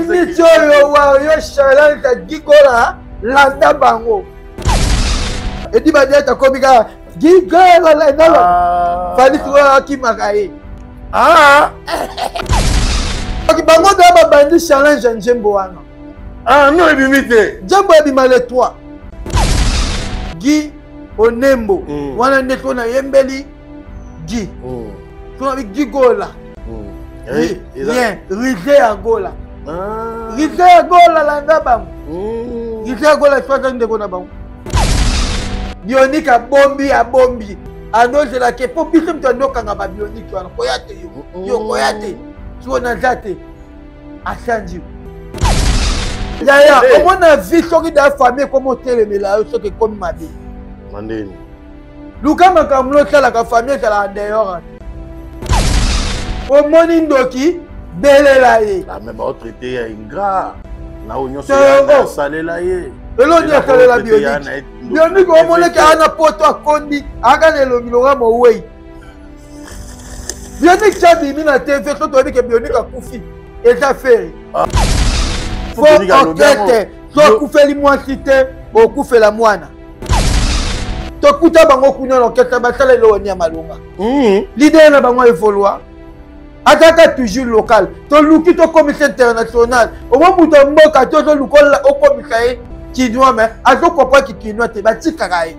minute oyo wa yo challenge ta gigola landa bango et dit badia ta komika gigola landa fali tuwa kimaka ye ok bango da ba bandi challenge njembo wana non ebimite njembo ebima le toi gi onembo wana nde tona yembeli gi tona bi gigola bien ride ya gola ride ya gola landa bango ride ya gola twata ndeko na bango Bionique abombi anozela ke po biso mtu andokanga ba bionique wana koyate yo koyate so na zate asanji ya omona vie soki da famille comme telemela soki comme mabe mandeni luka makamlo sala ka famille sala dehors omoni ndoki belela ye la même autre été ya ingrat na onyo so salela ye elo ni akalela bionique bionique omona ka ana poto akondi akane lo milonga mo wei bionique chabi mina TV so to bike bionique akufi eza feri faut enquête so kufeli mwasi te okufela mwana tokuta bango kunya l'enquête basala elo ni malunga l'idée na bango evolua ataka toujours local to luki to commission international au moins muto mboka to to lukola o commissaire kinwa mais azo comprendre ki kinwa te batika kai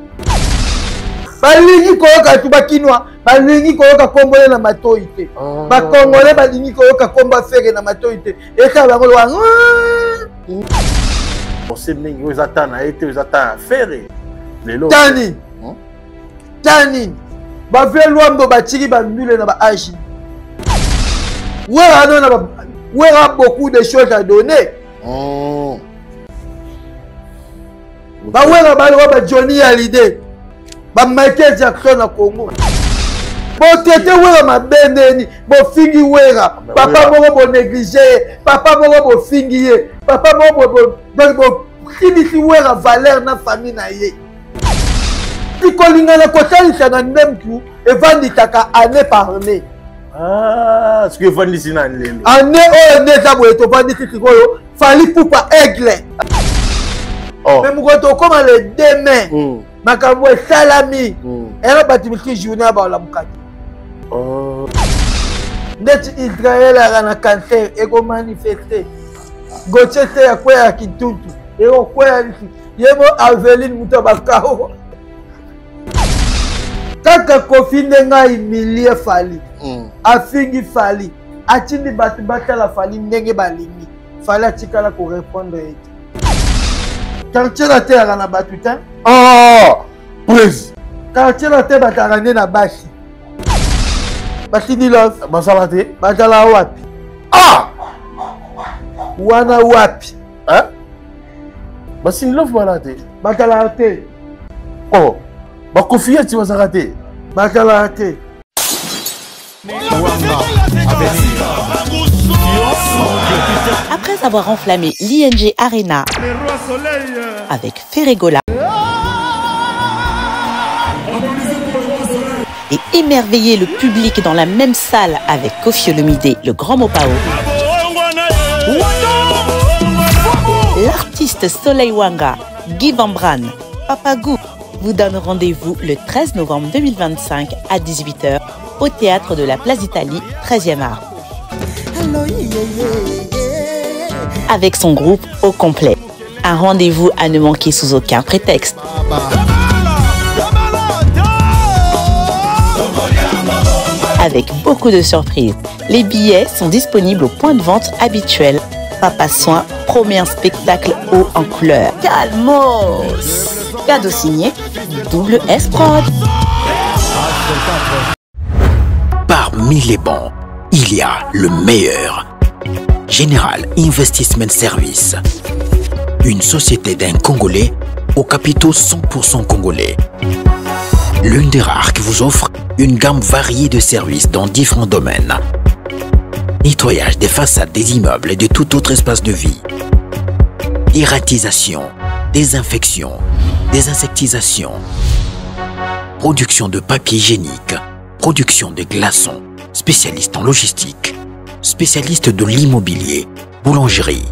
balingi koyoka tu bakinwa balingi koyoka kombole na matoite ba congolais balingi koyoka komba fere na matoite eka bango wa on mingi aux atana été aux atana fere lelo tani ba velwa mbo batiki ba mbule na ba agi ouais a beaucoup de choses à donner ba wera ba Johnny Hallyday ba Michael Jackson na Congo bo tete wera mabendeni bo fingi wera papa moko bo négliger papa moko bo fingi ye papa moko bo kilisi wera valeur na famille na ye ti kolinga na kotalisa na ndemtu evanditaka année par année ce que vandisi na nlele année oyo neza boye to vandisi sikoyo fali pupa aigle mais mukoto koma le demain makambo salami era batimiki journée ba la mukati ndeti Israël ana cancer ego manifester gochete ya kwa ya kitutu ego kwa yemo Aveline muto bakao kaka kofi ndenga imilie fali afingi fali atindi batu batala fali ndenge balimi fali atikala ko répondre ete quartier la terre na batu te please quartier la terre batarane na basi basini love basala te batala wapi wana wapi basini love bala te batala te bakofia ti basala te batala te Après avoir enflammé l'ING Arena avec Ferregola et émerveillé le public dans la même salle avec Koffi Olomide, le grand Mopao, l'artiste Soleil Wanga, Guy Van Bran, Papa Gou vous donne rendez-vous le 13 novembre 2025 à 18 h au théâtre de la Place d'Italie, 13e art. Avec son groupe au complet. Un rendez-vous à ne manquer sous aucun prétexte. Avec beaucoup de surprises. Les billets sont disponibles au point de vente habituel. Papa Soin promet un spectacle haut en couleur. Calmos! Cadeau signé Double S Prod. Parmi les bons, il y a le meilleur. Général Investment Service. Une société d'un Congolais aux capitaux 100% congolais. L'une des rares qui vous offre une gamme variée de services dans différents domaines. Nettoyage des façades des immeubles et de tout autre espace de vie. Dératisation, désinfection, désinsectisation. Production de papier hygiénique. Production de glaçons. Spécialiste en logistique. Spécialiste de l'immobilier. boulangerie,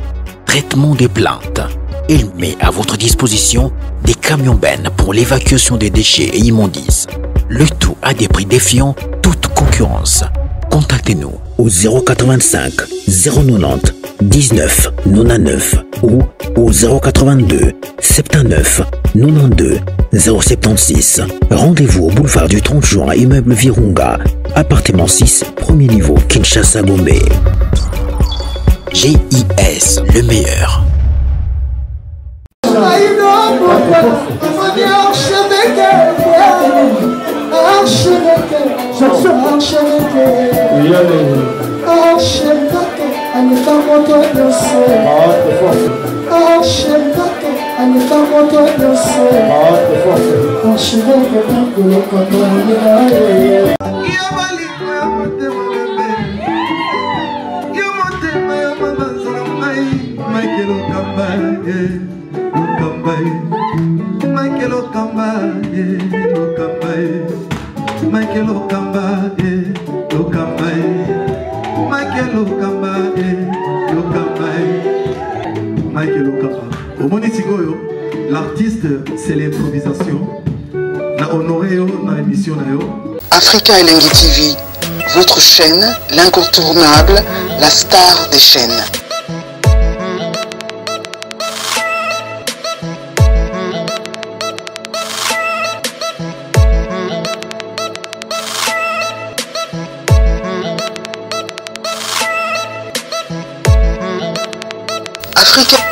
traitement des plantes. Il met à votre disposition des camions bennes pour l'évacuation des déchets et immondices. Le tout à des prix défiant toute concurrence. Contactez-nous au 085 090 19 99 ou au 082 79 92 076. Rendez-vous au boulevard du 30 juin, immeuble Virunga, appartement 6, premier niveau, Kinshasa, Gombe. GIS, le meilleur. L'artiste, c'est l'improvisation. Na honoré dans l'émission. Africa Elengi TV, votre chaîne, l'incontournable, la star des chaînes.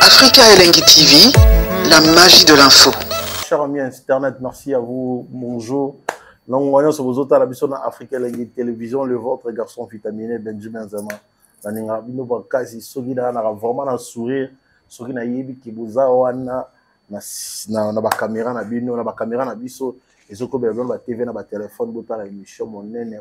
Africa Elengi TV, la magie de l'info. Chers amis Internet, merci à vous. Bonjour. Nous voyons sur vos autres à la mission Africa Elengi Télévision, le vôtre garçon vitaminé Benjamin Zama. Naninga bino bakazi soki na vraiment na sourire, soki na yebi ki boza wana na ba caméra na bino, na ba caméra na biso, ezoko be ba TV na ba téléphone bota la émission monene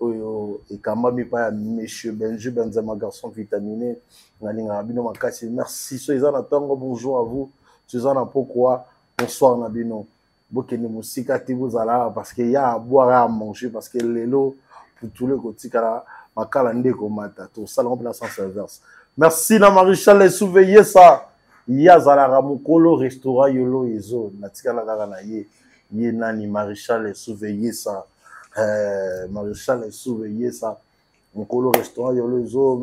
oyo ekambami pa ya monsieur Benjamin Zama garçon vitaminé. Naninga bino makasi. Merci Suzanne Tango, bonjour à vous. Suzanne pourquoi bonsoir na bino. Bokene musika ti bozala parce que y a à boire et à manger parce que lelo pour tous les kotikala makala ndeko mata to salon pour la sens inverse. Merci na Maréchal surveiller ça. Ya zala mukolo restaurant yolo ezo natikala kaka na ye nani Maréchal surveiller ça. Maréchal surveiller ça. Mukolo restaurant yolo ezo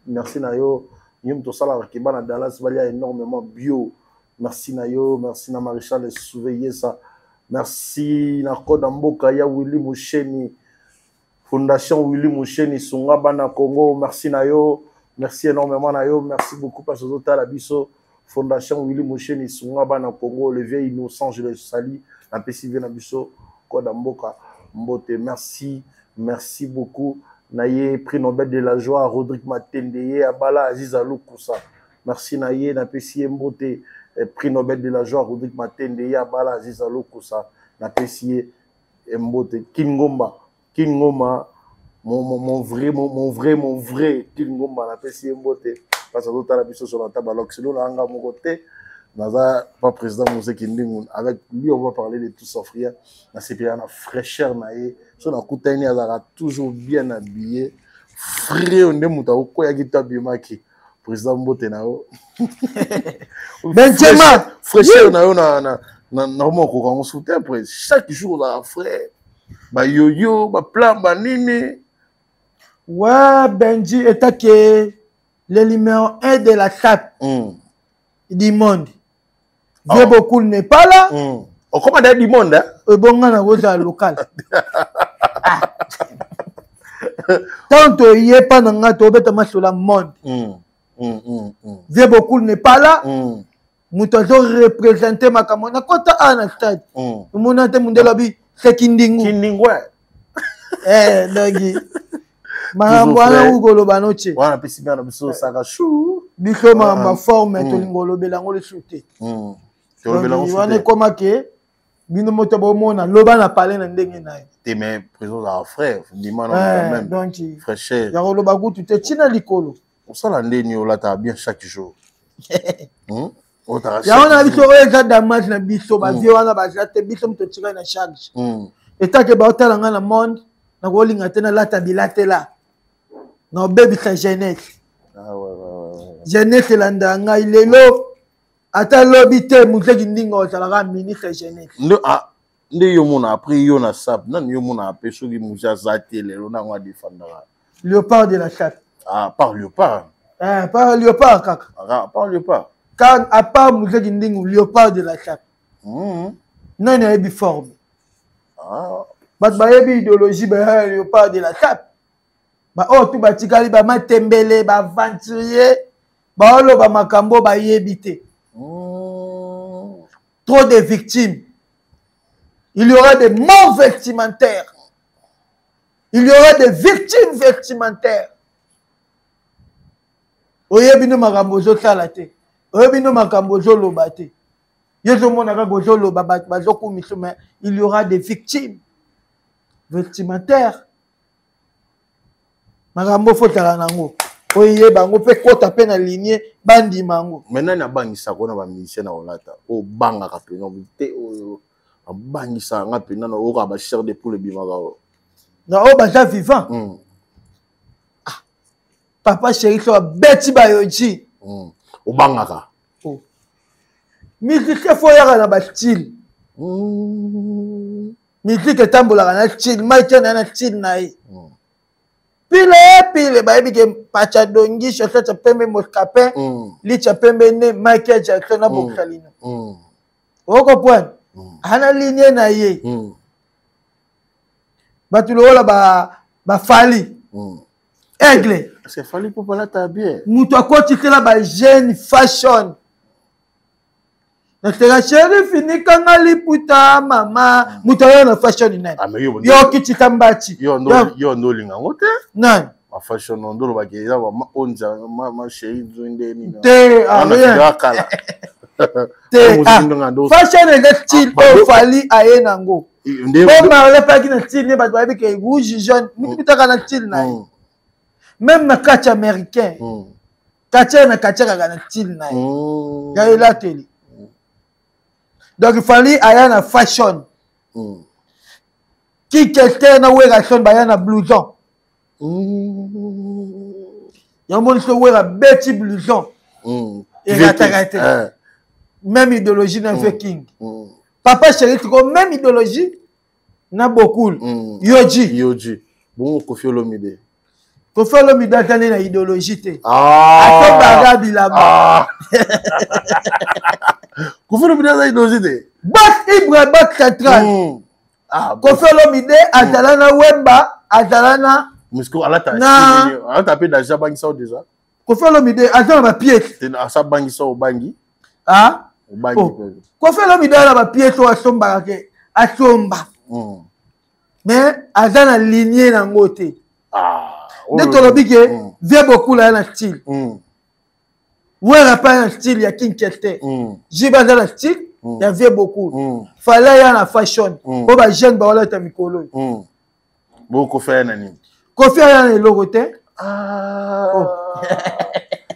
merci na yo. Yum to sala kiba na Dallas balia énormément bio. Merci na yo, merci na Maréchal surveiller ça. Merci na Koda Mboka ya Willy Moucheni. Fondation Willy Moucheni Sunga Bana Congo. Merci na yo, merci énormément na yo, merci beaucoup parce que vous êtes la biso. Fondation Willy Moucheni Sunga Bana Congo, le vieux innocent, je le salue. La PCV na biso Koda Mboka Mbote. Merci beaucoup. Naye prix Nobel de la joie Rodrigue Matendeye Abala Aziz Aloukou-Koussa. Merci Naye na PCV Mbote. Prix Nobel de la joie Rodrigue Matendeye Abala Aziz Aloukou-Koussa. Na PCV Mbote. Kingomba mon vrai Kingomba na PCV Mbote. Parce que l'autre a la biso sur la table alors que c'est là mon côté. Naza pas président Mousse Kindingoun. Avec lui on va parler de tout sauf rien. Na c'est bien la fraîcheur naie. So na kutani azara toujours bien habillé. Frère on demuta ko ya kita bimaki. Président Mbote nao. Benjamin fraîcheur na yo na normalement ko on soutient après chaque jour la frère. Ba yoyo, ba plan ba nini. Ouais, Benji est que le numéro 1 de la table du monde. Vieux beaucoup n'est pas là. On commande du monde, hein? Bon, on a un local. Tant que il est pas dans le sur le monde. Vieux beaucoup n'est pas là. Nous avons représenté ma camarade. Quand tu as un stade, nous avons dit lobby, c'est Kindingu. Kindingu, ouais. Dagi. Mahamwana ugolo banoche. Wana pesi bien na biso saka chou. Biso ma forme to ngolo belango le chuté. Wana koma ke bino moto bomona loba na parler na ndenge na. Te mais présence à frère, dis-moi non quand même. Donc frère. Ya loba kutu te tina likolo. On sala ndeni o la ta bien chaque jour. Ya wana biso eza damage na biso ba vie wana ba jate biso mto tika na charge. Eta ke ba otala nga na monde na kolinga tena la tabilate la. Non, baby, c'est jeunesse. Ah ouais. jeunesse elanda ngai lelo ata lobi te muzeki ndinga ozalaka ministre jeunesse nde yo mona après yo na sap nani yo mona ape soki musi aza te lelo nango adefendaka Léopard de la chatte. Par Léopard par Léopard kaka par Léopard car à part muzeki ndinga Léopard de la chatte nani ayebi forme bato bayebi idéologie ba Léopard de la chatte oyo tu batikali bamatembele baaventurier baoloba makambo bayebi te. Trop de victimes. Il y aura des morts vestimentaires. Il y aura des victimes vestimentaires. Oyebino makambo zosala te. Oyebino makambo zoloba te. Yezo monaka gozoloba bazokumisa mais il y aura des victimes vestimentaires. Makambo fotala nango. Oye bango pe kota pe na lignée bandi mango. Maintenant na bangisa kona ba ministère na olata. O banga ka pe no te o bangisa nga pe na o ka ba cher de pour le bimaka. Na o ba ja vivant. Papa chéri so beti ba yoji. O banga ka. Musique fo yaka na ba style. Musique tambola na style, maïke na style na yi. Pile bayebi ke pacha dongi chaussette pembe moscapin licha pembe ne Michael Jackson na bokalina oko point ana ligne na ye batu lola ba fali aigle c'est fali pour pas la bien muto akoti tela ba jeune fashion na tera chéri fini kanga liputa mama muto na fashion nani yo kitita mbachi yo no linga ngote nani ma fashion ndolo ba ke ma onza ma chéri nzonde ni te rien kala te fashion est style o fali aye nango bon marle pas qui na style ne ba ba ke rouge jaune muto kana style na même na catch américain catch na style na ya ila télé. Donc il fallait aller en fashion. Qui quelqu'un na wera son ba na blouson. Yamon so wera beti blouson. Et la même idéologie na King. Papa chéri tu même idéologie na beaucoup. Yoji. Bon Kofi Olomide. Kofi Olomide a na idéologie te. Atomba bilaba. Kofi Olomide a idéologie. Bak Ibra Bak Central. Kofi Olomide azalana Wemba azalana Musko alata pe da jabangi sa déjà. Kofi Olomide azalana ba pièce. Te asa bangi sa o bangi. O bangi. Kofi Olomide ala ba pièce o asomba ke asomba. Mais azana lignée na ngote. De tolobi ke vie beaucoup là na style. Ouais la pas un style ya Kinkete. Jiba dans le style, il y avait beaucoup. Fallait y en fashion. Pour ba jeune ba wala ta mikolo. Beaucoup faire nani. Kofi ya na logote.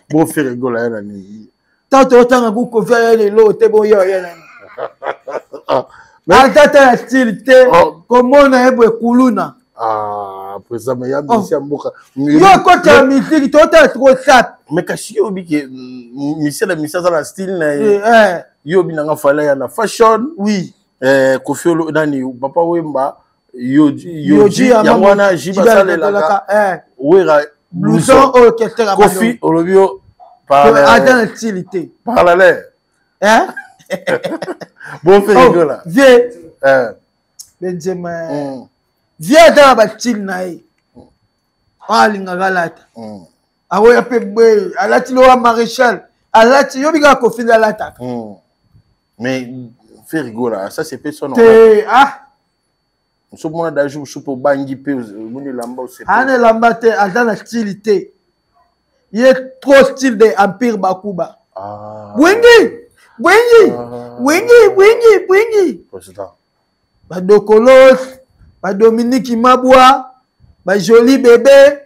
Bon faire rigolo ya nani. Tanto tanga ku kofi ya na logote bo yo ya nani. Mais tata style te comment na ebo kuluna. Après ça mais ya misi mboka. Yo kota musique tota trop sap. Mais kashi yo bi ke misi za na style na yo bi nga fala ya na fashion. Oui. Kofi nani papa Wemba yoji ya mwana jiba salela wera blouson orchestre Kofi olobio dans stylité parallèle bon fait rigola vieux Benjamin vieux dans ba style nae alinga galata awoya pe boy alati lo maréchal alati yo biga Kofi la lata mais fait rigola ça c'est personne so mona da jour soupo bangi pe moni lamba o c'est ane lamba te dans la stylité il est trop style de Empire Bakuba Bwingi président ba Dokolos ba Dominique Mabwa ba Joli Bébé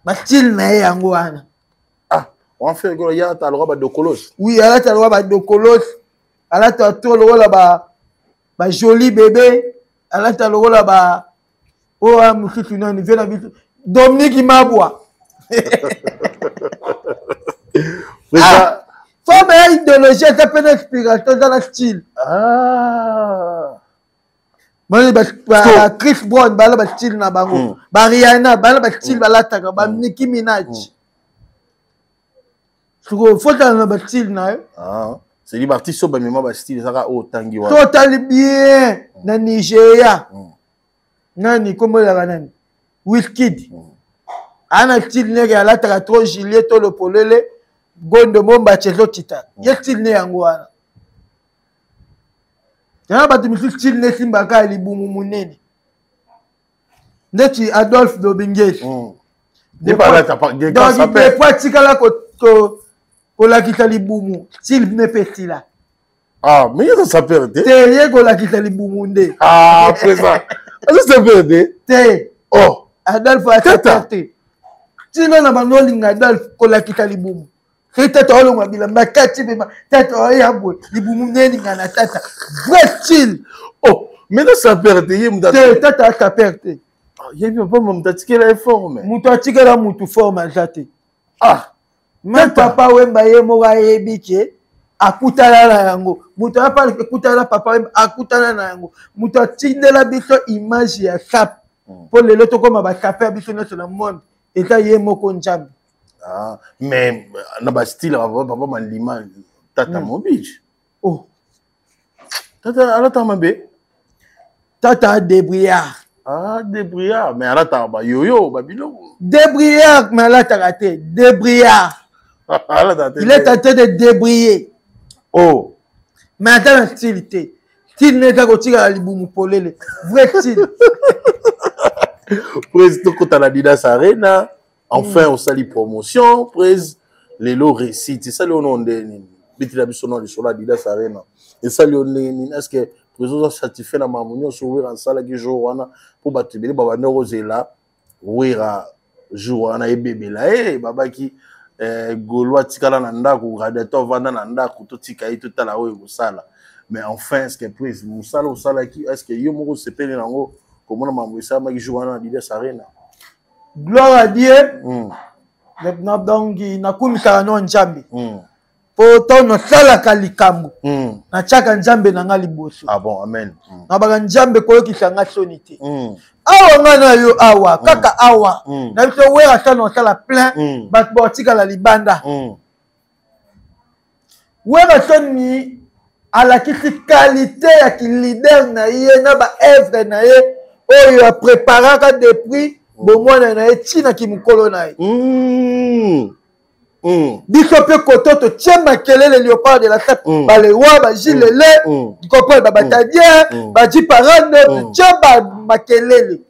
ba style na yango wana on fait rigola ya ta lo ba Dokolos oui ala ta lo ba Dokolos ala ta to lo la ba Joli Bébé alata lokola ba o amukitu nani vela bitu Dominique Mabwa Faut mais idéologie, c'est pas une inspiration dans le style. Chris Brown, bala style na bango. Rihanna, bala style bala taka, Nicki Minaj. Faut dans le style na. C'est les artistes qui ont un style, ça a autant de total bien na Nigeria. Nani comment la nani? Wizkid. Ana style nega la taka trop gilet to le polele. Gondo momba chezo tita. Ye style ne yango wana. Yana batu misu style ne simbaka libumu munene. Ndeti Adolphe Dobingesi. Des fois tikala ko la kita libumu. Style ne peti là. Ah, mais ça s'appelle te ye ko la kita libumu nde. Ah, présent. Ça s'appelle te. Oh, Adolphe atete. Tino na banoli Adolphe ko la kita libumu. Tata olo mabila makati bema tata oyabo libumu neni ngana tata vrai style. Oh, mais là ça perd ye mutata tata ta perte. Ye bien pas mutata kila forme. Mutata kila mutu forme jate. Ah, même papa wemba ye moga yebike akutala na yango. Mutata pa akutala papa wemba akutala na yango. Mutata tindela biso image ya cap. Pour le loto comme ba capé biso na le monde eta ye moko njambi. Ah, mais na ba style papa malima tata mobile. Oh. Tata alata mabe. Tata débrouillard. Ah, débrouillard, mais alata ba yoyo ba biloko. Débrouillard, mais alata raté, débrouillard. Il est tenté de débrouiller. Oh. Mais attends, style té. Style n'est pas que la libumu polele. Vrai style. Président kota la Didas Arena. Enfin, on sali promotion, prise, les lots récits. C'est ça le nom de Bitila Bissono, le Sola Didas Arena. Et ça le nom, est-ce que président certifié la mamounion sur ouvrir en salle qui joue pour battre les baba neurosela, ouvrir jour en bébé là, baba qui Gaulois tikala nanda ko radiateur vanda nanda ko to tikai tout à la haut sala. Mais enfin, est-ce que prise, musala au sala qui, est-ce que yo moko se pele nango, comment on m'a ça qui joue en Didas Arena? Gloire à Dieu. Donc, na kumika no njambi. Poto no sala kalikambu. Na chaka njambe na ngali boso. Ah bon, amen. Na baga njambe koyo kisanga sonité. Awa ngana yo awa, kaka awa. Na biso wera sa no sala plein, bat botika la libanda. Wera soni ala kisi qualité ya ki leader na ye na ba œuvre na ye oyo a préparaka depuis bon moi na etina ki mukolo na ye. Biso pe kototo tient makelele léopard de la tête ba le roi ba gilele tu comprends ba batailleur ba di parade tient ba makelele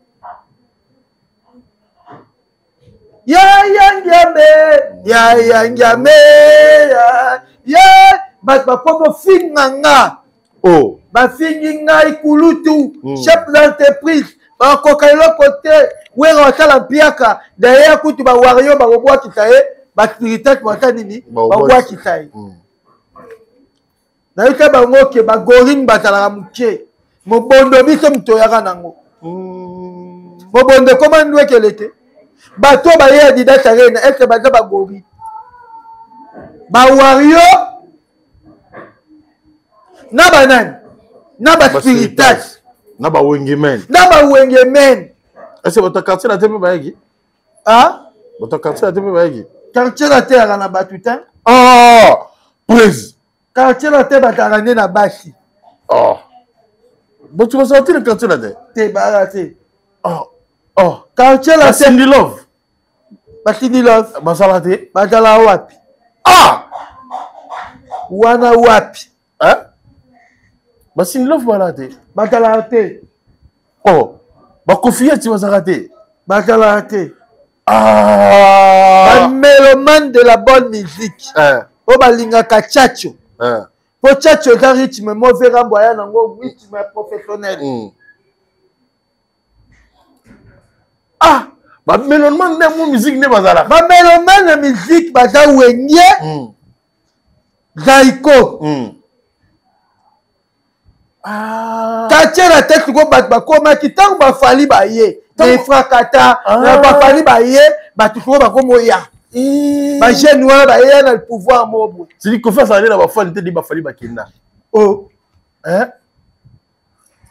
ya ngiame ya ba pomo finganga oh ba finginga ikulutu chef d'entreprise ba kokailo côté wera sala piaka derrière kutu ba wario ba robwa kitaye ba spirituel ba nini ba wa kitaye na ika ba ngoke ba gorin ba sala muke mobondo biso mtoyaka nango mobondo comment nous kelete ba to ba ye Didas Arena est-ce ba za ba gori ba wario na banani na ba spirituel na ba wengemen est-ce que votre quartier la tête ba yaki ah votre quartier la tête ba yaki quartier la terre na batutin oh please quartier la terre batarane na basi oh bon tu vas sortir le quartier la terre te barate oh quartier la terre Cindy Love basalate batala wapi wana wapi hein Cindy Love balate batala te oh bakofia tu vas arrêter batala te ba mélomane de la bonne musique o balingaka chacho po chacho za rythme mauvais ramboya nango rythme professionnel ba mélomane de mo musique ne bazala ba mélomane de musique baza wenge zaiko quartier la tête ko bat bakoma kitango bafali baye ne frakata na bafali baye batu ko bakomo ya ba jeune wana ba ya na le pouvoir mobwe c'est dit Kofi ça na ba fan te di ba fali ba kenda oh hein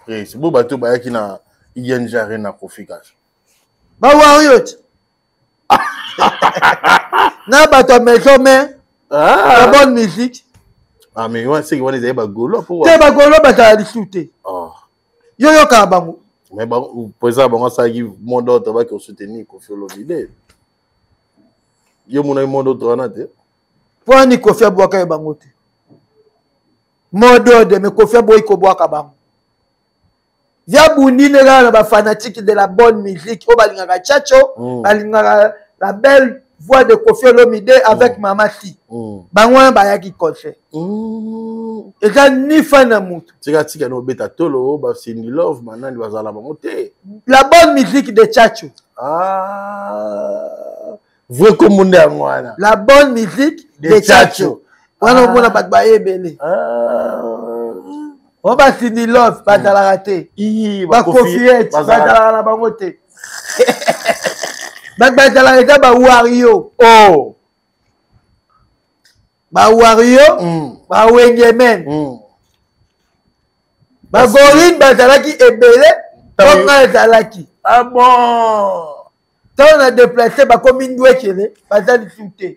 c'est beau bateau ba ya ki na ING Arena Kofi Cash ba Warriors na bato maison mais la bonne musique ah mais ouais c'est que on les ba golo pour te ba golo ba ta discuter oh yo ka bango mais ba pour ça bon ça qui monde d'autre va qui soutenir Kofi Olomide yo mona monde d'autre na te pour ni Kofi abwaka bango te modo de me Kofi boy ko bwaka bango ya bundi ne na ba fanatique de la bonne musique o balingaka chacho balingaka la belle voix de Kofi Olomide avec Mama Si bango ba ya ki concert et ça ni fan na mutu tika no beta tolo ba Cindy Love manani bazala bango te la bonne musique de chacho vrai comme monde ngwana la bonne musique de chacho wana mona bat ba ebele on va Cindy Love bazala raté ba Kofiette bazala la bango te bazala eza ba Wario oh ba Wario ba Wengemen ba Gorine bazalaki ebele tonga ezalaki ah bon on a déplacé ba comme ndwekele bazali tout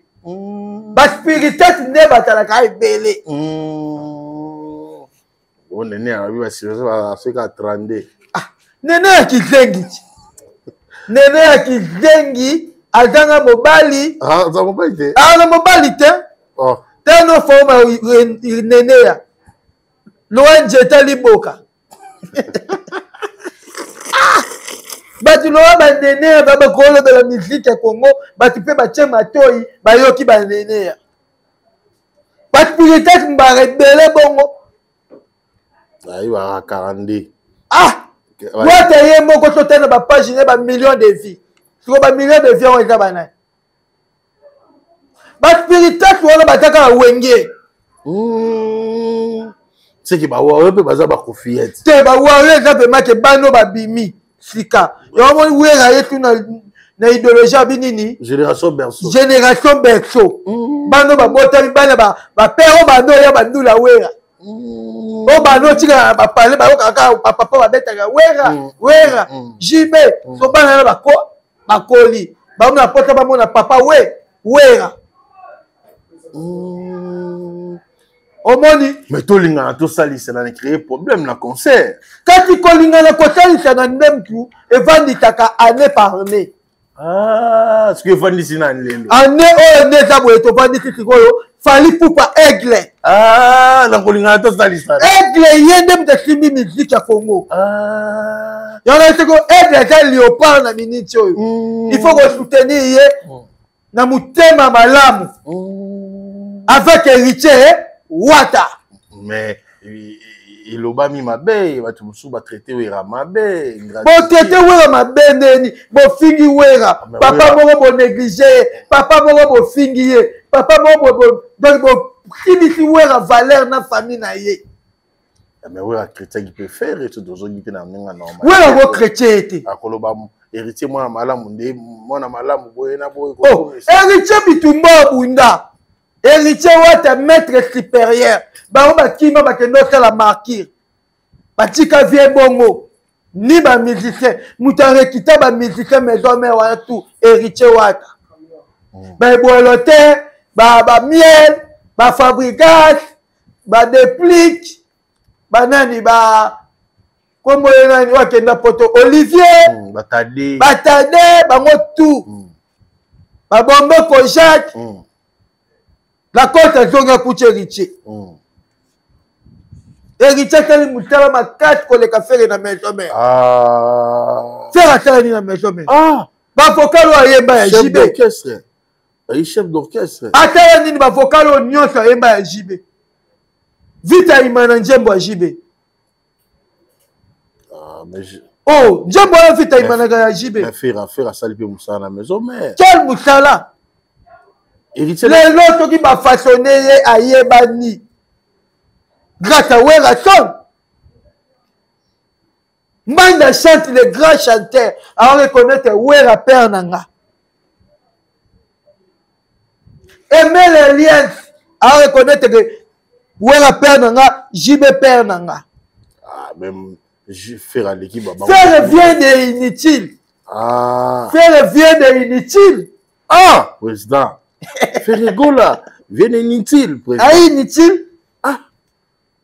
ba spiritus ne bazalaka ebele on nene a ba sérieux ba Afrika 32 ah nene akizengi nene akizengi azanga mobali za mobali te na mobali te oh teno forma nene ya loanje taliboka batu loa ba nene ba kolo de la musique ya Congo batu pe ba chema toyi ba yoki ba nene ya batu pilitek mbare bele bongo ayi ba 42 ah wata ye moko sotena ba page ne ba millions de vies siko ba millions de vies on eza ba na ba pilitek wala bataka wenge c'est que ba wa pe baza ba Kofiette te ba wa eza pe make bano ba bimi sika yo mo wera yetu na idéologie abinini génération berceau bano ba botami bana ba père bano ya bandula wera o bano tika ba parler ba kaka papa ba betaka wera jibe so bana ba bakoli ba na pota ba mona papa wera omoni mais to linga to salisa na créer problème na concert kati kolinga na kosalisa na même tout evanditaka année par année ah ce que vandisi na lelo année oyo nde eza boye tovandisi sikoyo fali pupa aigle ah na kolinga to salisa aigle ye nde mta simbi musique ya Congo yana siko aigle eza léopard na minute oyo il faut soutenir ye na mutema malamu avec héritier Wata mais il obami mabe batu musu ba traiter wera mabe bo traiter wera mabe neni bo fingi wera papa moko bo négliger papa moko bo fingi ye papa moko bo kibisi wera valeur na famille na ye mais wera chrétien qui peut faire et tout dozo ngi na ngenga normal wera bo chrétien était akoloba héritier mwana malamu nde mwana malamu boye na boye ko héritier bitumba bunda héritier Wata maître supérieur bango bakima bakendo sala marquir batika vie bongo ni ba musicien mutare kita ba musicien maison mère wana tout héritier Wata ba boiloté ba miel ba fabricage ba déplique ba nani ba kombo nani wakenda poto Olivier batade bango tout ba bombo Kojak la côte zonga kuche héritier héritier tali mutala makati koleka fere na maison mère fere atala ni na maison mère ba vocal wa yemba ya JB d'orchestre ay chef d'orchestre atala nini ba vocal o nyonso yemba ya JB vita imana njembo ya JB mais oh njembo ya vita imana ya JB mais faire à salipe musala na maison mère quel musala lelo soki bafaçonne ye ayebani grâce à Wera Son Manda chante les grands chanteurs à reconnaître Wera père nanga aimer les liens, à reconnaître que Wera père nanga, JB père nanga. Ah, même je fais à l'équipe. Faire vient de inutile. Ah. Faire vient de inutile. Ah, président. Faire gola vient de inutile, président. Ah, inutile. Ah.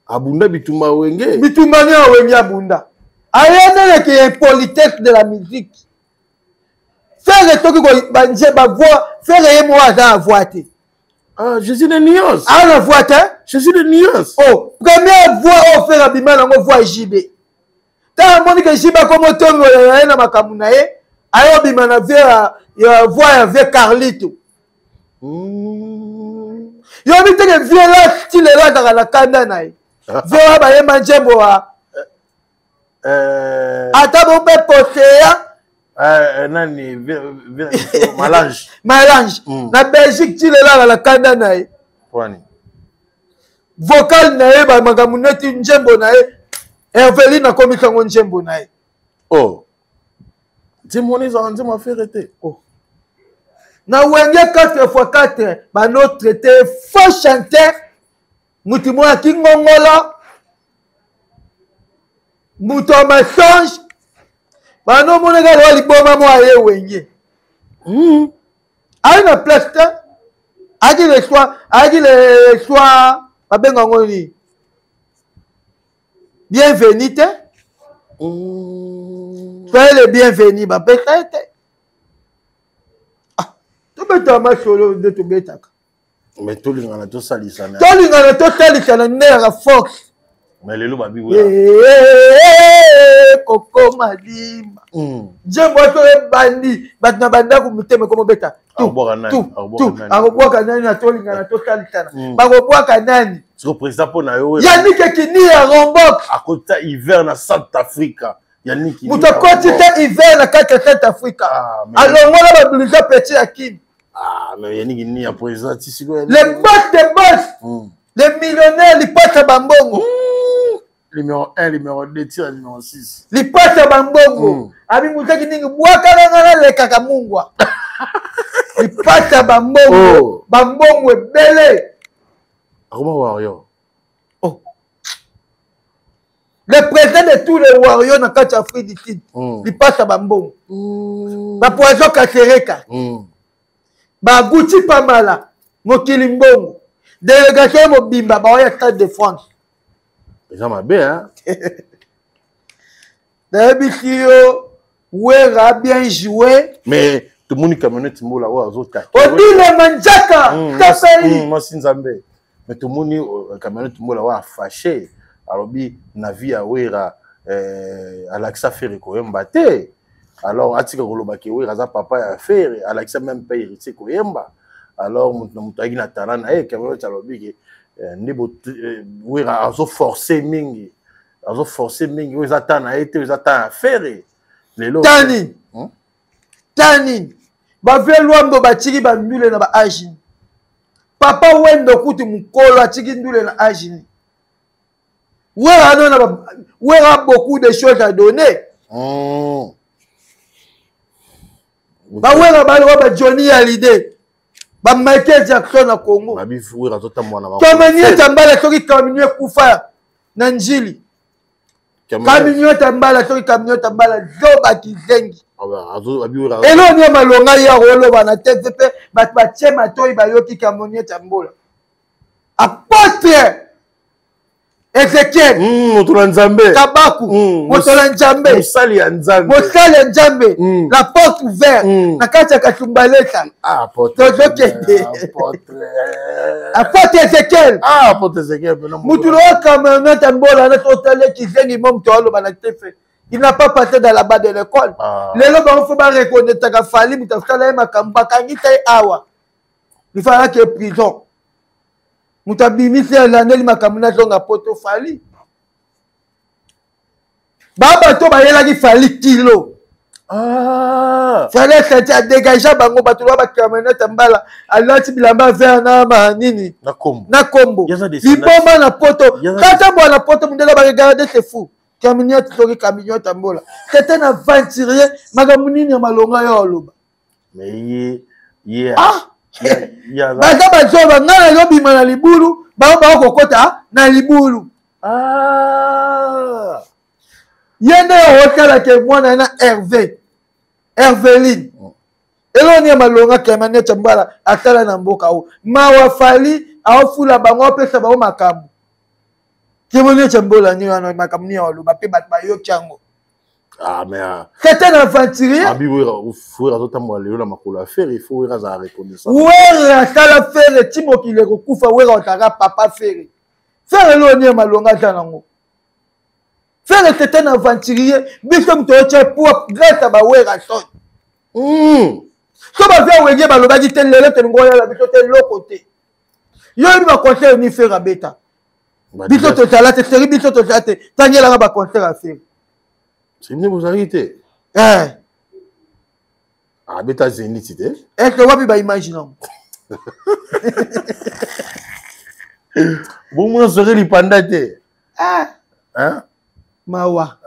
Abunda Bitumba Wenge. Bitumba Wenge Abunda. Ayana qui est politesse de la musique. Faire le truc qu'on voix, faire moi à voix. Ah, Jésus de nuances. Ah, la voix, Jésus de nuances. Oh, première voix, on fait rapidement, on voit JB. Tant que que JB comme on tombe na makamunae, ayo bimana voix avec Carlito. Yo bi te que vieux style là dans la kanda nae. Vieux ba yema njembo wa. Ata bon pe potea. Nani Malange. Malange. Na Belgique style là dans la kanda nae. Kwani. Vocal nae ba makamuneti njembo nae. Evelyn a commis son njembo nae. Oh. Dis-moi ça, dis-moi faire été. Oh. Na wenge 4x4 ba no traité faux chanteur. Mutumo akingongola. Muto mensonge. Ba no monega lo liboma mo aye wenge. Aïe na plaste. Agi le soir, ba benga ngoni. Bienvenue. Soyez les bienvenus. Bah, peut-être. Ah, tu peux t'en solo de tout bêta. Mais tout le monde a tout sali ça. Tout le monde a tout sali ça. La force. Mais les loups babi Coco Madima. Dieu moi tu bandi. Batna banda ku muteme comme bêta. Tout. Arbois kanani na tout le monde a tout sali ça. Arbois kanani. Tu représentes pour Nayo. Yannick Kini à Rombok. À côté hiver na Centrafrique. Yannick Kini. Muto côté hiver na Centrafrique. Alors moi là ba blisa petit Akim. Ah mais Yannick Kini a président ici. Les boss de boss. Les millionnaires les potes bambongo. Numéro 1, numéro 2, tir numéro 6. Les potes bambongo. Abi mutaki ningi bwaka ngana le kakamungwa. Les potes bambongo. Bambongo belé. Comment Wario? Oh. Le président de tous les Warriors dans le Afrique du Sud, il passe à Bambon. Ma poison Kasereka. Ma Gouti Pamala. Mon Kilimbongo. Délégation Mobimba. Bah, il y a Stade de France. Déjà ma bien, hein? D'habitude, Ouera a bien joué. Mais tout le monde camionnette Moula ou aux autres. On dit le Manjaka. Moi, c'est Nzambe. Mais tout le monde camionnette Moula ou a fâché. Alors, Navi a Ouera Alexa Ferry Koyemba te. Alors, Atika Golobaki Ouera za papa a fait. Alexa même paye héritier Koyemba. Alors, mon tagina tarana et camionnette à l'oblige. Nebo Ouera a forcé mingi. A forcé mingi. Ils attendent à être, ils attendent à faire. Tani. Tani. Ba veluambo ba tiki ba mbule na ba agini. Papa wendo kuti mukolo atiki ndule na agini. Ouera a beaucoup de choses à donner. Ba Ouera ba Johnny Hallyday. Ba Michael Jackson à Congo. Ba bi Ouera tota mwana ba. Kamenie tambala soki kamenie kufa na njili. Kamenie tambala soki kamenie tambala zoba kizengi. Elo ni malonga ya rolo bana TVP ba chema toyi ba yoki kamenie tambola. Apôtre Ezekiel. Motola Nzambe. Kabaku. Motola Nzambe. Mosali ya Nzambe. Mosali ya Nzambe. La porte ouverte. Na kati ya Katumbaleka. Ah, apôtre. Apôtre Ezekiel. Ah, apôtre Ezekiel. Moutoulo kamena tambola na totale kizengi mom tolo bana tefe. Il n'a pas passé dans la bas de l'école. Les gens vont faire reconnaître que Fali Moutafala Makamba Kangita Awa. Il fallait qu'il y ait prison. Moutabimi c'est l'année Makamuna Zonga Poto Fali. Baba to ba yela ki Fali kilo. Ah. Fallait sentir dégager bango batula ba kamena tambala. Alati bilamba vers na manini. Na kombo. Na kombo. Liboma na poto. Kata bo na poto mundela ba regarder c'est fou. Kaminiot tori kaminiot tambola. C'est un aventurier magamunini ya malonga ya oloba. Mais ah baza bazoba nga nazobima na libulu bango bakokota na libulu ye nde otalaka mwana na Herveline eloni ya malonga kema neti mbala atala na mboka o mawa fali aofula bango apesa bango makambo kimoni chambola ni wana makambo ni oloba pe bat bayoki yango c'est un aventurier il faut la reconnaissance. Wera sala fere timo ki le kokufa wera otaka papa fere. Fere lo ni malonga tanango. Fere c'est un aventurier, biso mtoche pour grâce à ba wera son. So ba via wege ba loba di tel lele tel ngoya la biso tel lo côté. Yo bi ba conseil ni fere beta. Biso to tala te seri biso to tate tangela ba conseil à faire. C'est une vous arrêtez. Beta zénithité. Est-ce que vous pouvez imaginer? Vous m'en serez les pandatés. Hein? Mawa.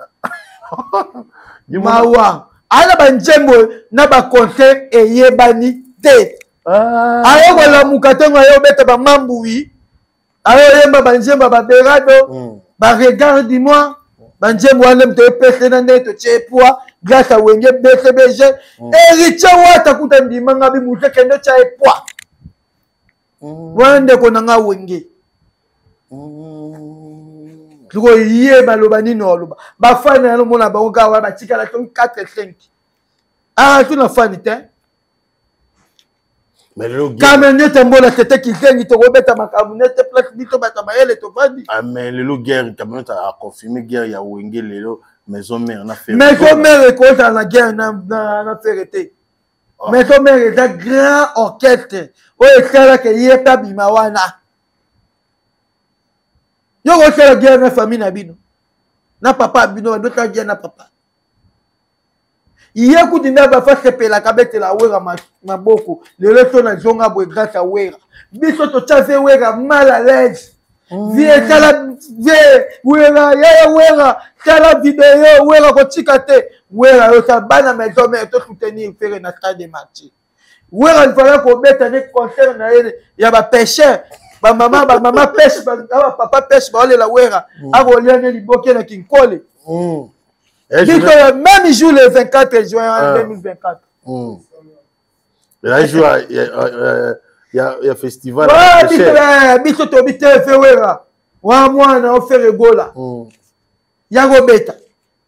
Mawa. Ala banjembo na ba conseil eyebani te. Ayo wala mukatongo ayo beta ba mambui. Ayo yemba banjemba ba berado. Ba regarde-moi. Banjembo wana mto pese na neto chepwa. Grâce à Wenge BCBG, héritier wata kuta ndimanga bi mute kende cha epwa. Wande konanga Wenge. Tuko yé baloba ni no loba. Ba fani na mona ba oka wa ba tika la ton 4 5. Ah tu na fani te. Mais le Kamene tembola tete ki zengi to robeta makamune te place bito bata bayele to fadi. Ah mais le guerre quand même a confirmé guerre ya Wenge lelo. Maison mère na fait. Maison mère est contre la guerre na ferité. Maison mère est un grand orchestre. O ekala ke yeta bimawana. Yo ko la guerre na famille na bino. Na papa bino ndota guerre na papa. Iye kudinda ba fa sepela kabete la wera maboko. Le leto na zonga bo grâce à wera. Biso to tchafe wera mal à l'aise. Vie tala vie wera ya wera tala vidéo wera ko tikate wera yo ta bana maison mais to soutenir faire na stade de match wera il fallait ko beta ne concert na ele ya ba pêcheur ba mama pêche ba papa pêche ba ole la wera abo liane liboke na kinkole même jour le 24 juin 2024 là jour il y a festival. Biso to bite fewera. Wa mwana o fere gola. Yago beta.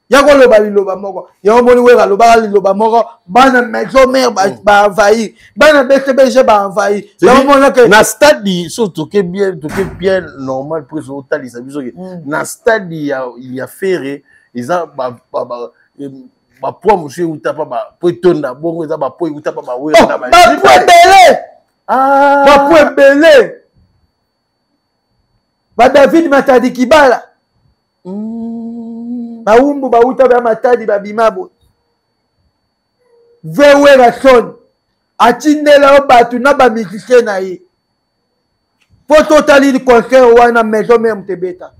Yago loba moko. Yago moni wera loba moko. Bana maison mère ba envahi. Bana BCBG ba envahi. Yago mona ke na stade surtout que bien normal pour so tali sa biso ke. Na stade il y a ferré, ils a ba poa monsieur utapa ba po tonda bongo za ba po utapa ba wera na ba. Ba point belé. Ba David Matadi Kibala. Ba umbu ba uta ba Matadi ba bimabo. Vewera son. Atindela o batu na ba musicien na ye. Po totali di concert wana maison mère mtebeta.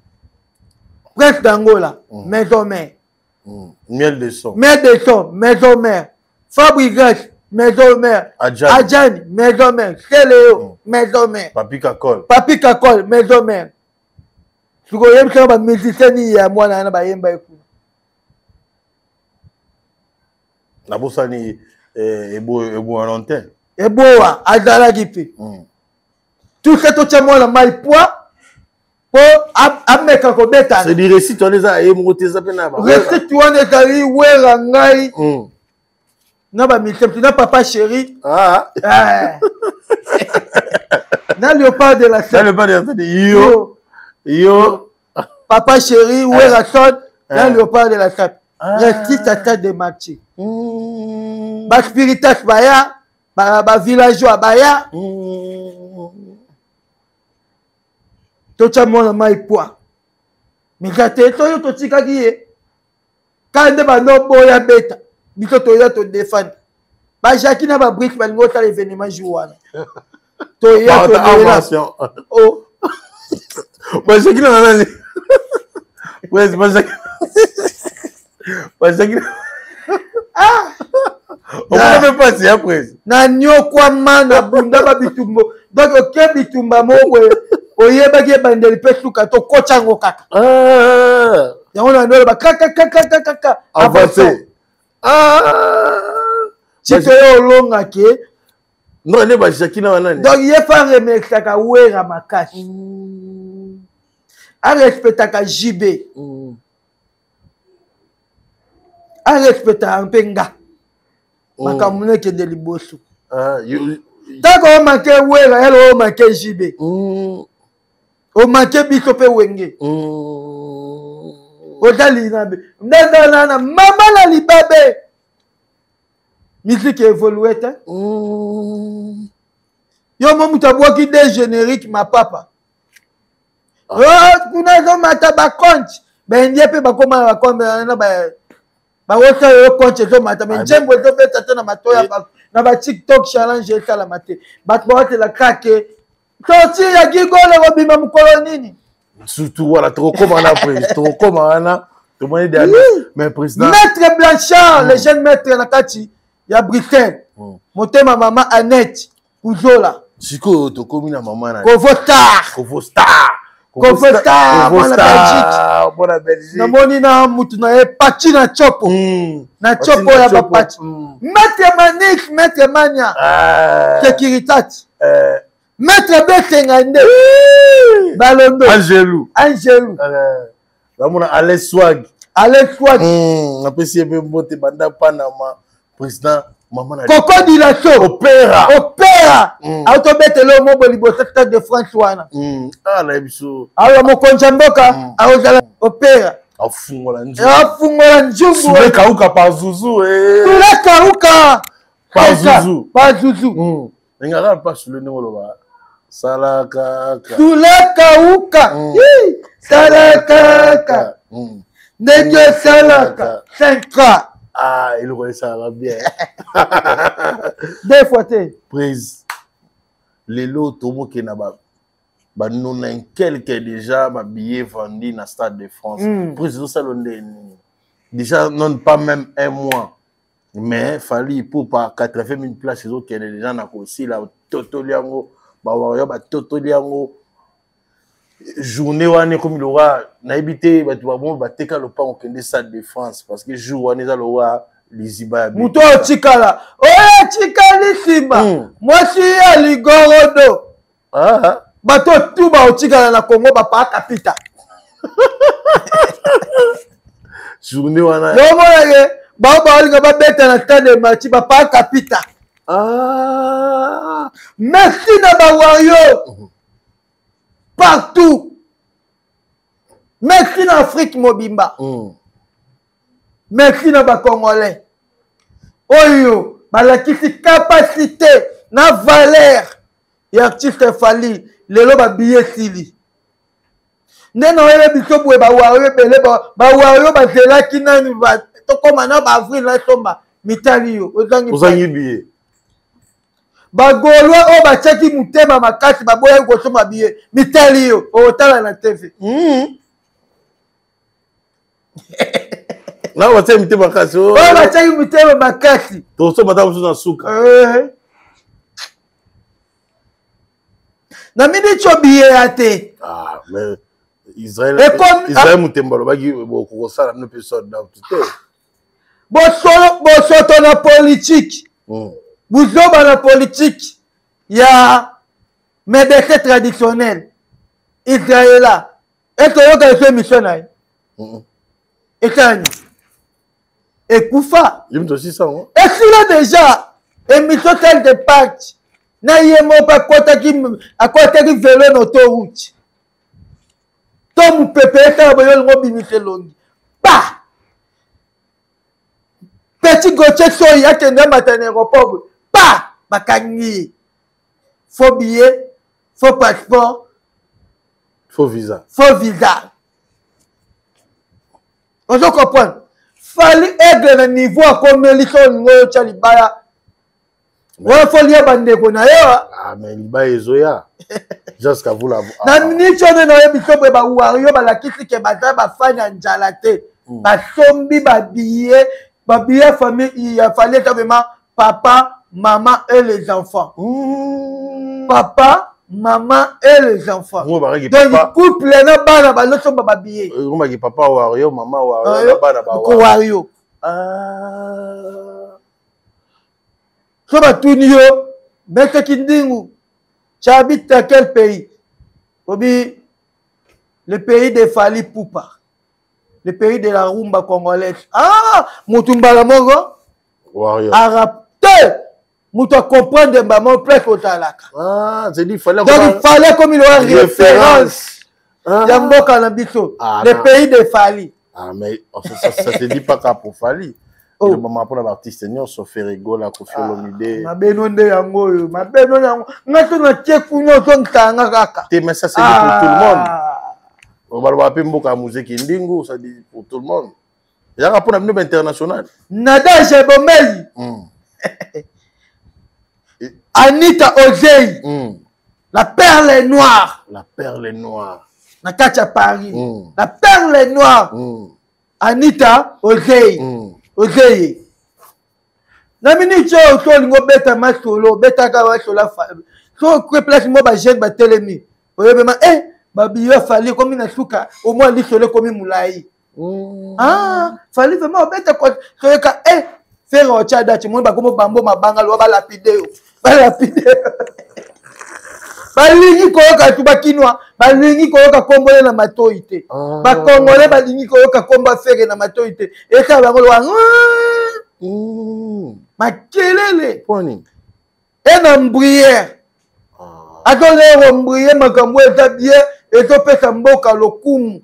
Prince d'Angola, maison mère. Miel de son. Miel de son, maison mère. Fabrice maison mère. Adjani, maison mère. Kéléo, maison mère. Papi Kakol, maison mère. Tu connais bien que les musiciens y moi na ba yemba eku. Na bosani ebo Valentin. Eboa azala gipi. Tout ce que tu as moi la mal poids pour ameka ko beta. C'est du récit on les a émoté ça pena ba. Récit tu on est allé wera ngai. Na ba mitem na papa chéri. Na léopard de la scène. Na léopard de la scène. Yo. Papa chéri, où est la sonne? Na léopard de la scène. Reste à tête de match. Ba spiritas baya, ba villageois baya. Tocha mona mai poa. Mikate to yo to tika kiye. Kande ba no boya beta. Bito to ya to défendre. Ba Jackie na ba brique ba ngota l'événement jouana. To ya to attention. Oh. Ba Jackie na nani. Ouais, ba Jackie. Ba Jackie. On ne peut pas passer après. Na nyokwa mana bunda ba bitumbo. Donc ok bitumba mo oyeba ke bandeli pe suka to kochango kaka. Ah. Yango na ndolo ba kaka. Avancé. Ah. Chitoyo longa ke. Non, ne ba Shakina wanani. Donc ye fa remerciaka wera makasi. A respectaka JB. A respectaka mpenga. Makamune ke de liboso. Ah, Tako o manke wera yalo o manke JB. O manke biso pe wenge. O dali na be. Ndana mama na libabe. Musique évoluée hein. Yo mo mutabwa ki de générique ma papa. Oh, kuna zo mata ba compte. Ben ndie pe ba koma ba kombe na ba wota yo compte zo mata men jembo zo pe tata na matoya ba na ba TikTok challenge eta la mate. Ba ko te la krake. Sorti ya gigole ko bima mukolo nini. Surtout voilà trop comme on a pris, trop comme on a tout le monde mais président Maître Blanchard, le jeune maître Nakati, il y a Britain. Motema maman Annette Kuzola. Chico to komi na maman na. Kovostar. Kovostar, mon Belgique. Mon Belgique. Na moni na mutu na e pati na chopo. Na chopo ya ba pati. Maître Manix, Maître Mania. Sekiritati. Maître Betengande. Balondo. Angelou. Ramona Alex Swag. Après si be mbote banda Panama président maman na. Coco Dilasso. Opéra. Auto betelo mo bolibo secteur de France wana. Ah na biso. Alors mo konjamboka aozala opéra. Afungola njungu. Sule kauka pa Zuzu Sule kauka pa Zuzu. Ngara pas sule ngoloba. Salaka. Sule kauka. Salaka. Nenge salaka. 5 Ah, il aurait ça va bien. Deux fois t'es. Prise. Les lots tomo qui n'a pas. Bah nous n'avons quelques déjà ma billet vendu dans le Stade de France. Prise de ça déjà non pas même un mois. Mais fallait pour pas 80 000 places les autres qui les gens n'a aussi là totoliango bah ouais bah totoliango journée wane comme il aura na habité bah tu vas bon bah teka le pas au Stade de France parce que jour wane ça le roi liziba muto tikala oh tikali simba moi si ya ligorodo bato tout ba otikala na Congo ba pa kapita journée wana yo mo ba olinga ba beta na stade de match ba pa kapita merci na ba wayo partout. Merci en Afrique mobimba. Merci na ba Congolais. Oyo, balakisi capacité na valeur ya artiste Fally lelo ba billet sili. Ndeno yele biso bwe ba wayo bele ba wayo ba zelaki nani ba to koma na ba avril na tomba mitali yo ozangi billet. Bagolwa o bachaki mutema makasi baboya kosoma biye mitali yo otala na TV. Na wate mutema makasi o bachaki mutema makasi to so mata musu na suka na mini chobiye ate mais Israël mutemba lo bagi boko sala no personne dans tout bosoto na politique. Bouzoba la politique, il y a médecins traditionnels, Israël. Est-ce que vous avez fait mission là? Et Koufa. Il me dit aussi ça. Est-ce qu'il a déjà émission telle de pacte? N'ayez-moi pas à côté qui vélo dans l'autoroute. Tom Pepe, ça va y avoir longue. Bah! Petit Gauthier Soya qui est dans l'aéroport. Pas bakangi. Faux billet, faux passeport, faux visa. On se comprend. Fallait aider le niveau à comme les gens Chalibaya. Ouais, faut lire bandeko na yo. Mais liba ezoya. Jusqu'à vous la. Na minicho na yo bisobe ba wario ba la kisi ke bata ba fanya njalate. Ba sombi ba billet Babia famille, il a fallu vraiment papa, maman et les enfants. Papa, maman et les enfants. Donc, le couple est là, là, sont babillés. Papa Wario, maman Wario, Wario. So batunio, mais que Kindingu, tu habites dans quel pays? Obi, le pays de Fali Poupa, le pays de la rumba congolaise. Ah, Moutumba la Mogo, Wario. Arapte, Mouta comprendre de maman presque au talaka. Ah, c'est dit, il fallait comme il y a référence. Yambo Kalambito, le pays de Fali. Ah, mais ça se dit pas qu'à pour Fali. Le moment pour l'artiste, nous sommes fait rigoler, Koffi Olomide. Ma benonde yango, ma benonde yango. Ngato na tchekuno tontanga kaka. Mais ça c'est dit pour tout le monde. On va le rappeler mboka musique indingo, ça dit pour tout le monde. Il y a un rapport avec international. Nada Jebomeli. Anita Ozei. La perle noire. La perle noire. Nakacha Paris. La perle noire. Anita Ozei. Ozei. Na minute to lingo beta masolo, beta ka masolo fa. So que place mo ba jeune ba telemi. Oyebema ba biyo fali comme na suka, au moins li solo comme moulai. Ah, fali vraiment beta ko so ka faire au tchada ti mo ba comme bambo mabanga lo ba lapideo. Ba lapideo. Balingi koyoka tu bakinwa, balingi koyoka kombole na matoite. Ba kongole balingi koyoka komba fere na matoite. Eka bango wa makelele. Poni. Ena mbrière. Adole ro mbrière makambo eta bien eto pesa mboka lokumu.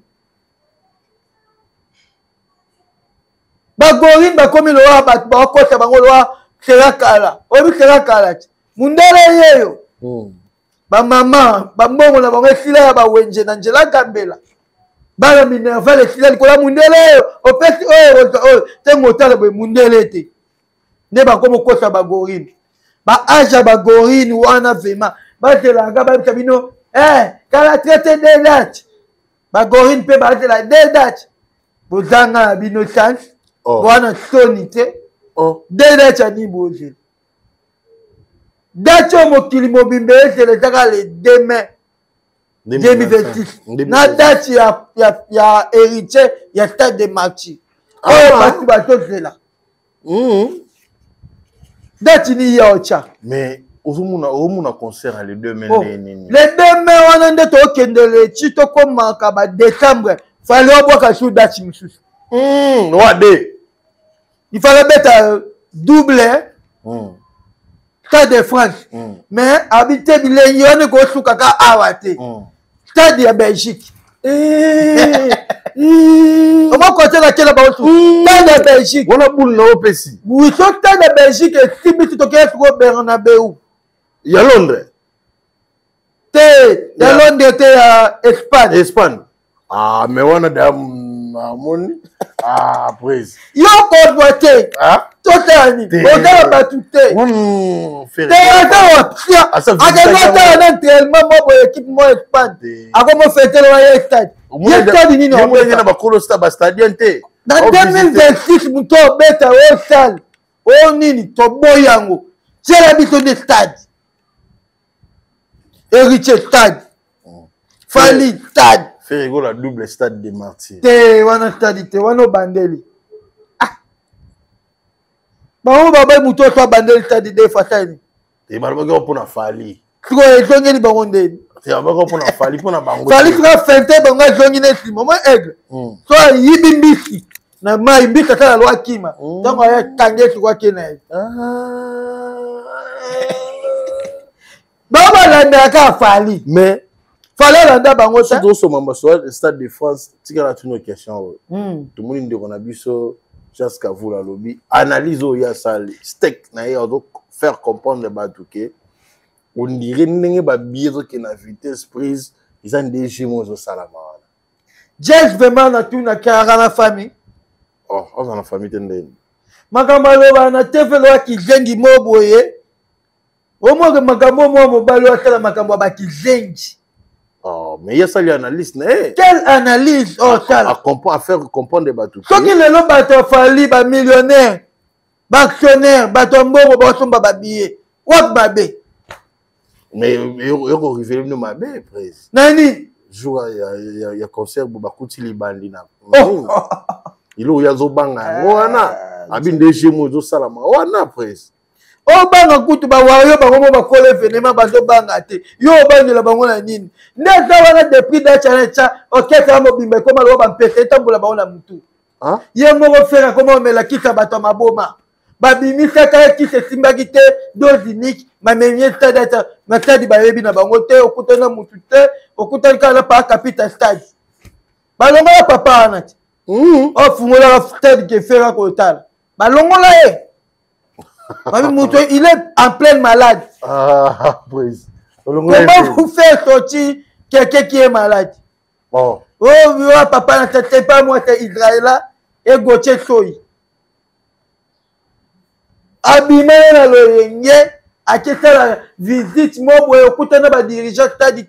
Ba gorin ba komi lo wa ba kota bango lo wa kerakala. Obi kerakala. Mundele yeyo. Ba mama, ba mbongo na bango sila ya ba wenje na njela gambela. Ba la minerva le sila likola mundele o pesi tengo tala be mundele te. Ne ba komo kosa ba gorine. Ba aja ba gorine wana vema. Ba telanga ba tabino kala traité de date. Ba gorine pe ba tela de date. Bozanga bino chance. Wana sonite. De date ani boje. Dacho mokili mobimbe c'est le le 2 mai 2026. Na date ya héritier ya stade de Marchi. Batu bato zela. Date ni ya ocha. Mais ozomuna concert le 2 mai nini. Le 2 mai wana nde to kendele chito komaka ba décembre. Fallait oboka sur date misusu. Wade. Il fallait mettre double. Stade de France. Mais habiter bilengi on ko sukaka awate. Stade de Belgique. On va compter la quelle ba Stade de Belgique. On a boule na opesi. Oui, stade de Belgique et si tu to ke sur Bernabeu. Il y a Londres. Il y a Londres te à Espagne. Espagne. Ah mais on a moni. Ah prise. Yo ko boité. Ah totally. On a batute. Faire. Tellement moi équipe moi Espagne. Comment fêter le stade. Stade ni non. Moi na ba kolo stade stadium te. Dans 2026 muto beta au stade. O nini to boyango. C'est l'habitude de stade. Héritier stade. Fali stade. Faire la double stade de Martyrs. Te wana stade te wana bandeli. Ba baba muto to bandeli stade de fatani. Te ba ko pona Fali. Ko ezongeli bango ndeni. Te ba ko pona Fali pona bango. Fali tra fente bango ezongi nesi mama aigle. So yibi mbisi na mai mbika kala lwa kima. Tango ya tangeti kwa kena. Baba landa ka Fali. Mais fallait landa bango ça. Tout ce membre soit le stade de France, tika la une question. Tout le monde dit qu'on a vu ça jusqu'à vous la lobby. Analyse où il y a ça steak na ya donc faire comprendre le batouké. On dirait n'engue ba biso qui na vitesse prise, ils ont des jumeaux au salama. Just vraiment na tout na kara na famille. Oh, on a la famille tendeni. Makambo ba na tefelo ki zengi moboye. Au moins que makambo mo mobalo atala makambo ba ki zengi. Oh, mais il y a ça, l'analyse. Quelle analyse? Oh, ça. À faire comprendre des bateaux. Ce qui est le bateau fali, ba millionnaire, ba actionnaire, bateau mbongo, ba somba ba billet. What babe? Mais il révèle nous ma belle, presse. Nani? Jour, il y a concert, bah, kuti li bandina. Il y a zobanga. Wana. Abin de chez moi, zo salama. Wana, presse. Oh, banga kutu ba wayo ba ngomo ba kole venema ba zo banga te. Yo bangi la bango na nini? Neza wana depuis da challenge cha. OK, ça mo bimbe koma lo ba mpete tambola ba ona mutu. Hein? Ye mo faire comment me la kita bato maboma. Ba bimisa ka ki se simbaki te dose unique, ma menye stade ma stade ba yebi na bango te okutana mutu te, okutana kala pa capital stade. Ba longola papa anati. Oh fungola stade ke fera ko tala. Ba longola e. Il est en pleine malade. Ah, prise. Comment vous faites sortir quelqu'un qui est malade? Oh. Oh, papa, ne t'es pas moi, c'est Israël et Gauthier Soy. Abimé na loyenge, à qui la visite, moi, pour écouter nos dirigeants, c'est-à-dire,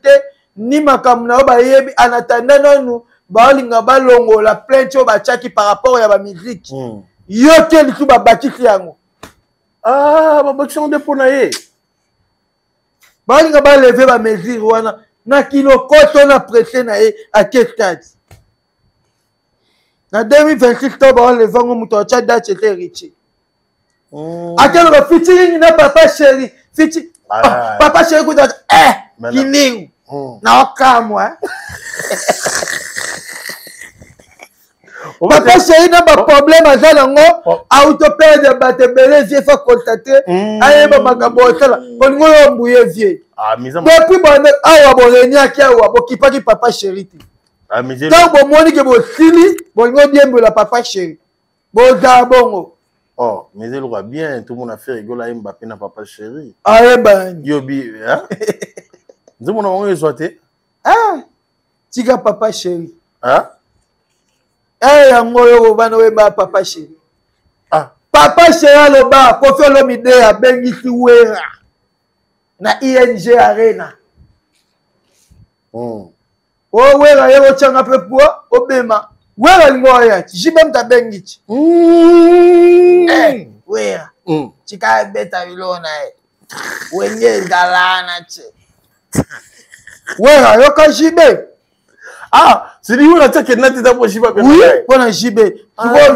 ni ma kamna, ba yebi, en attendant, nous, ba linga ba longo, la plainte, ba chaki par rapport à la musique. Yo, quel sou ba bâti yango. Ah, bah, tu en déponaye. Bah, il va lever ma mesure, wana. Na kilo koto na pressé na e à quel stade? Na 2026, on va lever mon mouton, tu as date, c'était riche. À quel moment, featuring na papa chéri. Featuring. Papa chéri, vous dites, kining. Na oka, moi. Papa chéri n'a pas problème à ça, autopère de batebele, j'ai fait constater, aïe, makambo, on va embrouiller vieux. Depuis, awa bolenia qui a qui pas qui papa chéri. Tant bon moni que bon sili, bon bien la papa chéri. Bon bongo. Oh, mais elle va bien, tout le monde a fait rigoler Mbappé na papa chéri. Ah ben. Yobi, hein? Dis mon nom, il Ah, tika papa chéri. Hein? Eh, yango yo bana wemba papa chéri. Ah, papa chéri lo ba ko fe lo mide ya bengi ti wera na ING Arena. O wera yo changa pe po obema. Wera lingo ya jibem ta bengi ti. Wera. Chika beta bilona e. Wenye galana ti. Wera yo ka jibe. Ah, c'est lui qui a dit que tu as dit que oui, on a JB.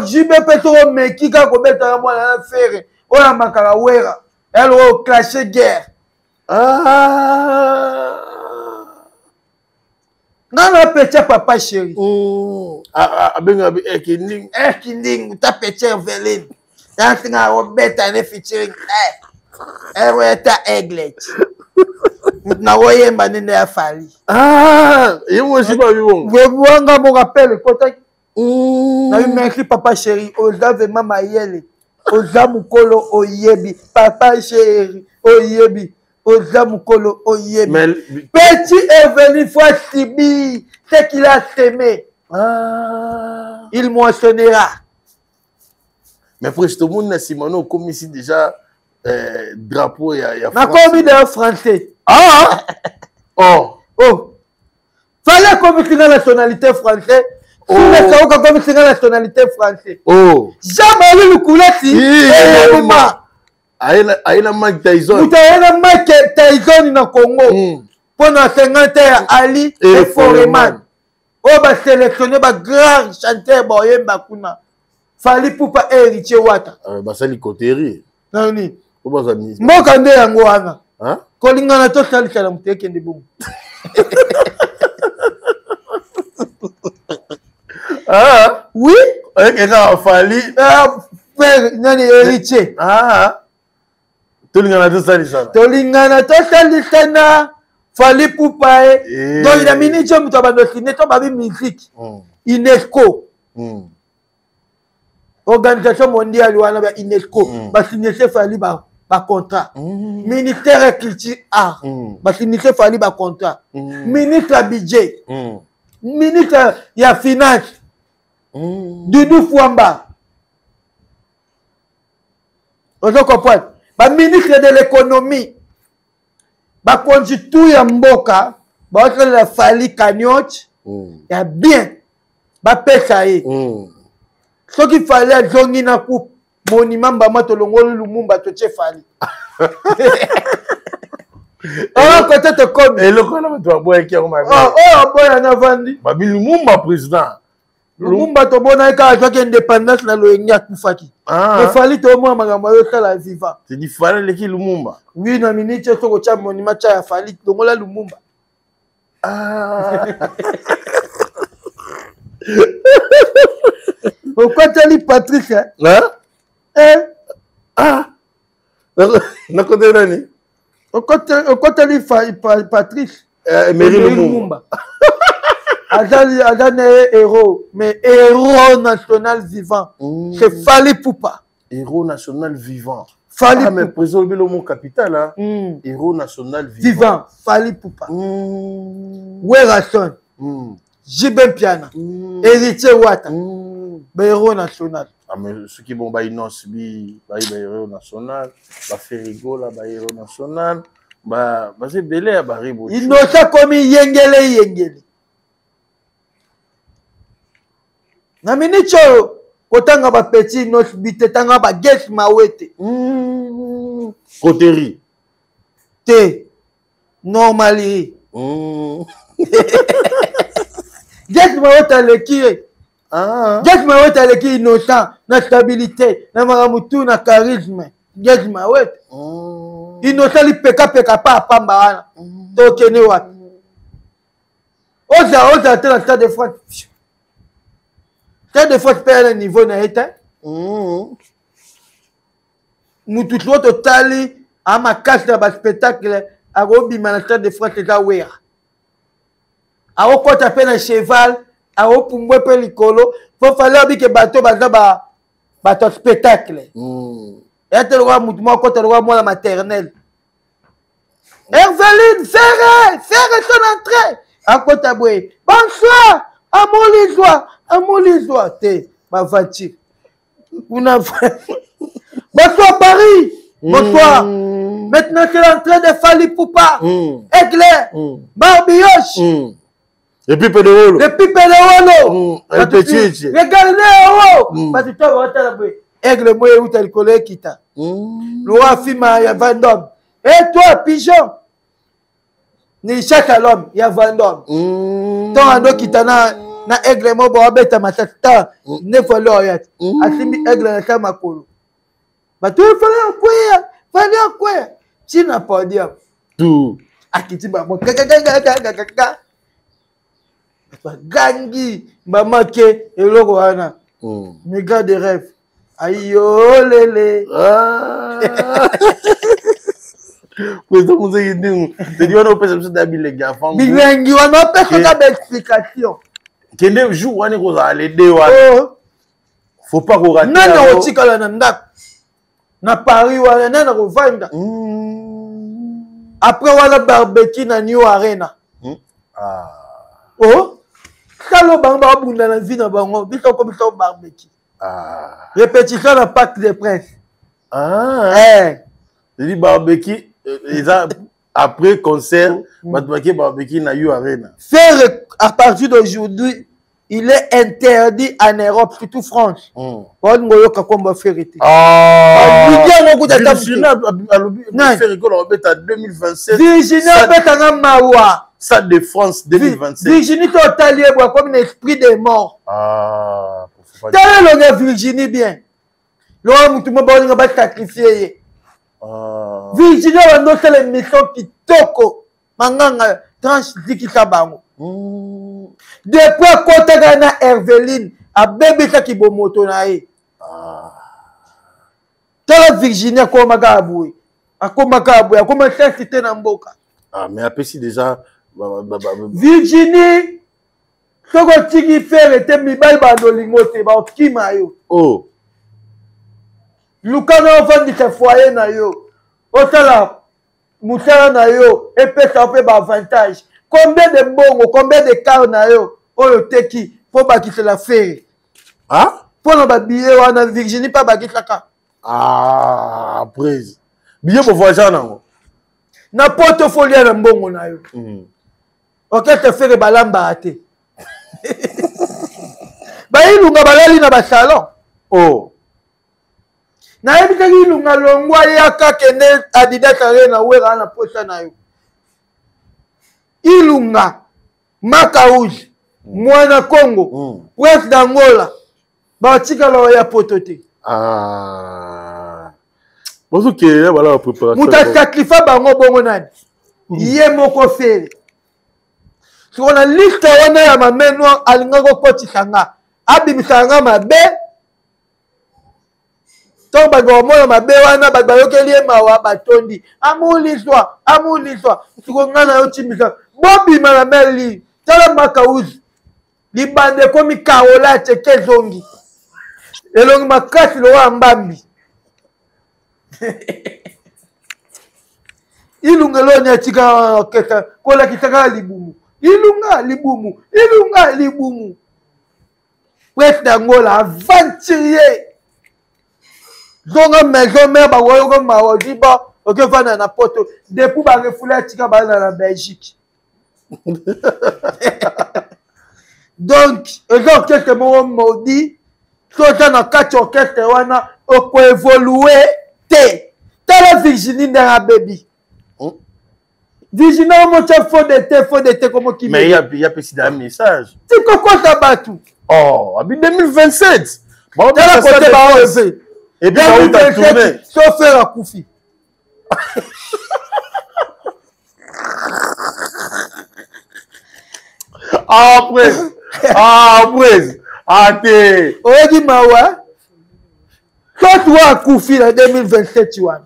JB peut mais qui a commis à moi la faire. On a Makawera. Elle a clashé guerre. Ah. Non, non, petit papa chéri. Ah, ben, Kinding. Kinding, ta petit Veline. Dans ce cas, on met un featuring. Elle va être aiglette. Na woye mbanene ya fali. Ah, yemo jiba bibo. Wanga mo rappelle kota. Na yu merci papa chéri, oza vraiment mayele. Oza mukolo oyebi, papa chéri, oyebi. Oza mukolo oyebi. Petit est venu fois Sibi, c'est qu'il a semé. Ah, il moissonnera. Mais frère, tout le monde na Simano comme ici déjà drapeau ya na commis d'un français. Ah! Oh! Oh! Fallait comme la nationalité française. Oh! Comme la nationalité française. Oh! Jamais le coulati. Aïna Mike Tyson. Vous avez Mike Tyson dans Congo. Pendant 50 ans, Ali et Foreman. Oh, bah sélectionné, bah grand chanteur, bah yemba kuna. Fallait pour pas héritier wata. Bah ça li côté. Non ni. Comment ça mise? Moi quand est yango wana. Hein? Kolingana to sali kala muteke ndibum. Ah oui, et quand fali père nani héritier. Ah tolingana to sali sana. Tolingana to sali sana fali poupa donc il a mini je muto bando signé to babi musique. UNESCO. Organisation mondiale wana ba UNESCO ba signé ce fali ba contrat. Ministère de culture art. Parce que ministère fallait ba contrat. Ministre budget. Ministre ya finance. Doudou Fouamba. Vous comprenez? Ba ministre de l'économie. Ba conduit tout ya mboka la fali cagnotte ya bien bapesa ye soki fali azongi na coupe monument mbama tolongoli Lumumba totie fali côté te comme eloko na bato baboyaki yango mabe aboya na vandi babi Lumumba président Lumumba tobona eka azwaki indépendance na loyengi akufaki efali tomona makambo ayo tala vivant c'est dit fali leki Lumumba oui na minute soko tia monument tia ya fali longola Lumumba okoteli Patrice na côté nani okoteli Patrice Emery Lumumba Azan est héros, mais héros national vivant. C'est Fally Poupa. Héros national vivant. Fally mais président mon capital, hein. Héros national vivant. Vivant, Fally Poupa. Werason. Jibem Piana. Héritier Wata. Héros national. Ah, mais ceux qui vont bah Inosbi, bah héros national, bah Ferrigola, bah héros national, bah c'est belé à Baribo. Innocent comme Yengele. Na minicho kotanga ba petit nos bite tanga ba Get Mawete Coterie te normali Get Mawete leki Get Mawete leki innocent na stabilité na maramutu na charisme Get Mawete innocent li peka pa pamba wana to kene wapi oza te na stade de France. Quand des fois tu perds le niveau na état nous tout l'autre tali à ma casse dans le spectacle à Robi Manhattan de France déjà wea à au côté peine un cheval à au pumbo pe likolo faut falloir que bateau bateau spectacle et tu le vois moi côté le vois moi la maternelle Herveline serre son entrée à côté boy bonsoir à mon lisoire, t'es ma voiture. Bonsoir Paris. Bonsoir. Maintenant c'est l'entrée de Fally Poupa. Éclair. Barbioche. Et puis Pedro. Regardez, parce que toi, aigle moi où t'as le collègue qui t'a. Loi Fima, il y a Vendôme. Et toi, pigeon. Ni chaque à l'homme, il y a Vendôme. Ton ando qui t'en a. Na aigle mo bo beta matata ne folo yat asimi aigle na kama kolo batu fallait quoi china podium tout akiti ba mo gangi mamake eloko wana méga de rêve ayo lele président vous avez dit c'est dit on a pas d'habiller les gars bilengi on a pas d'explication. Kende jour wani ko za les deux wa faut pas ko rater nana otikala na ndako na Paris wala nana ko vanda après wala barbecue na New Arena kalo banga bunda na vie na bango bito ko bito barbecue répétition na Parc des Princes dit barbecue après concert, barbecue na New Arena. Faire à partir d'aujourd'hui, il est interdit en Europe, surtout France. On ngoyo kakomba ferité. Virginia betanga mawa. Stade de France 2027. Virginie totalier comme un esprit des morts. T'as le Virginie bien. L'homme tout le monde va sacrifier. Virginie va nous faire l'émission qui toko manganga tranche dikita bango depuis côté na Herveline a bébé qui bo moto na e tala Virginie akoma kaboué akoma cité na mboka mais apesi déjà Virginie toko tiki faire était mibal ba dolingo te ba okima yo Lucas va dire foyer na yo. Otala mutala na yo et peut ça peut avantage. Combien de bongo, combien de cartes na yo oyo teki pour ba quitter la faire. Pour na ba billet wana Virginie pas ba quitter ka. Prise. Billet pour voyager nango. Na portfolio na mbongo na yo. orchestre fere balamba ate bailunga balali na basalon oh nayebi te ilunga longwa yaka kende Adidas Arena wera na posa na yo ilunga Makauji mwana Congo West d'Angola batikala ya poto te bozuke voilà préparation muta sacrifice bango bongo nani ye moko fere so na liste wana ya mameno alinga ko kotisanga abimisanga mabe to bagomona mabe wana babayokeli mawa batondi amuliswa sikongana yo chimisa bobima na meli tala Makauzi libande komi kaola chekezongi elongi makasi lo wa mbambi ilunga lo nyatika orchestre kola kitaka libumu ilunga libumu West d'Angola aventurier zonga maison mère ba woyo ko mawoji ba okefana na poto depuis ba refula tika ba na Belgique donc orchestre mo maudit soit na quatre orchestre wana oko évoluer te tala Virginie Ndera baby Virginie mo cha faux de te comme qui mais il y a petit un message tu quoi ça batu oh en 2027 bon tala côté ba OV et puis on va tourner sauf faire à Koufi après ate oyebi mawa toi toi Koufi en 2027 tu vois